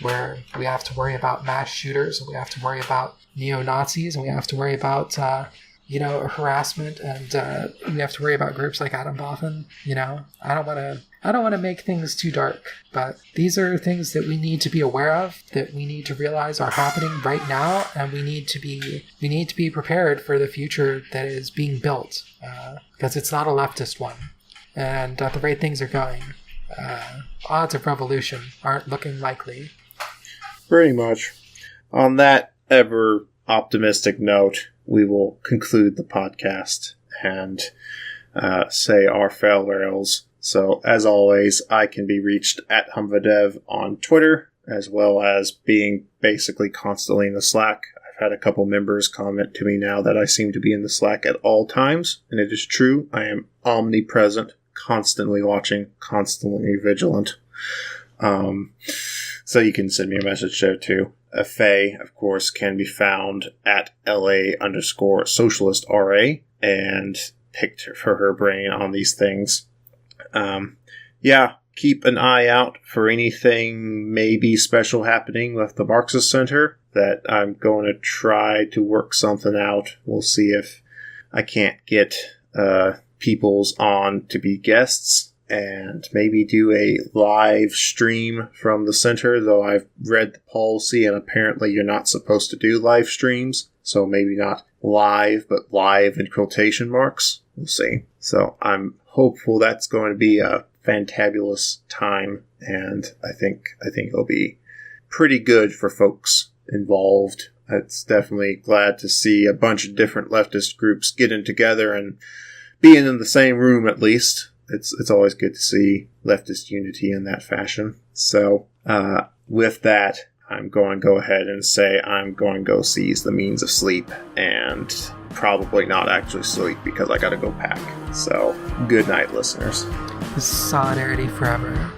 where we have to worry about mass shooters, and we have to worry about neo-Nazis, and we have to worry about, harassment, and we have to worry about groups like Adam Boffin. I don't want to make things too dark, but these are things that we need to be aware of, that we need to realize are happening right now, and we need to be prepared for the future that is being built, because it's not a leftist one. And at the rate things are going, odds of revolution aren't looking likely. Pretty much. On that ever optimistic note, we will conclude the podcast and say our farewells. So, as always, I can be reached at HumvaDev on Twitter, as well as being basically constantly in the Slack. I've had a couple members comment to me now that I seem to be in the Slack at all times, and it is true. I am omnipresent, constantly watching, constantly vigilant. So you can send me a message there too. Faye, of course, can be found at LA_socialist_RA, and picked for her brain on these things. Keep an eye out for anything maybe special happening with the Marxist Center that I'm going to try to work something out. We'll see if I can't get peoples on to be guests and maybe do a live stream from the center, though I've read the policy and apparently you're not supposed to do live streams, so maybe not live, but live in quotation marks. We'll see. So I'm hopeful that's going to be a fantabulous time, and I think it'll be pretty good for folks involved. It's definitely glad to see a bunch of different leftist groups getting together and being in the same room, at least. It's always good to see leftist unity in that fashion. So, with that, I'm going to go ahead and say I'm going to go seize the means of sleep, and probably not actually sleep because I got to go pack. So, good night, listeners. Solidarity forever.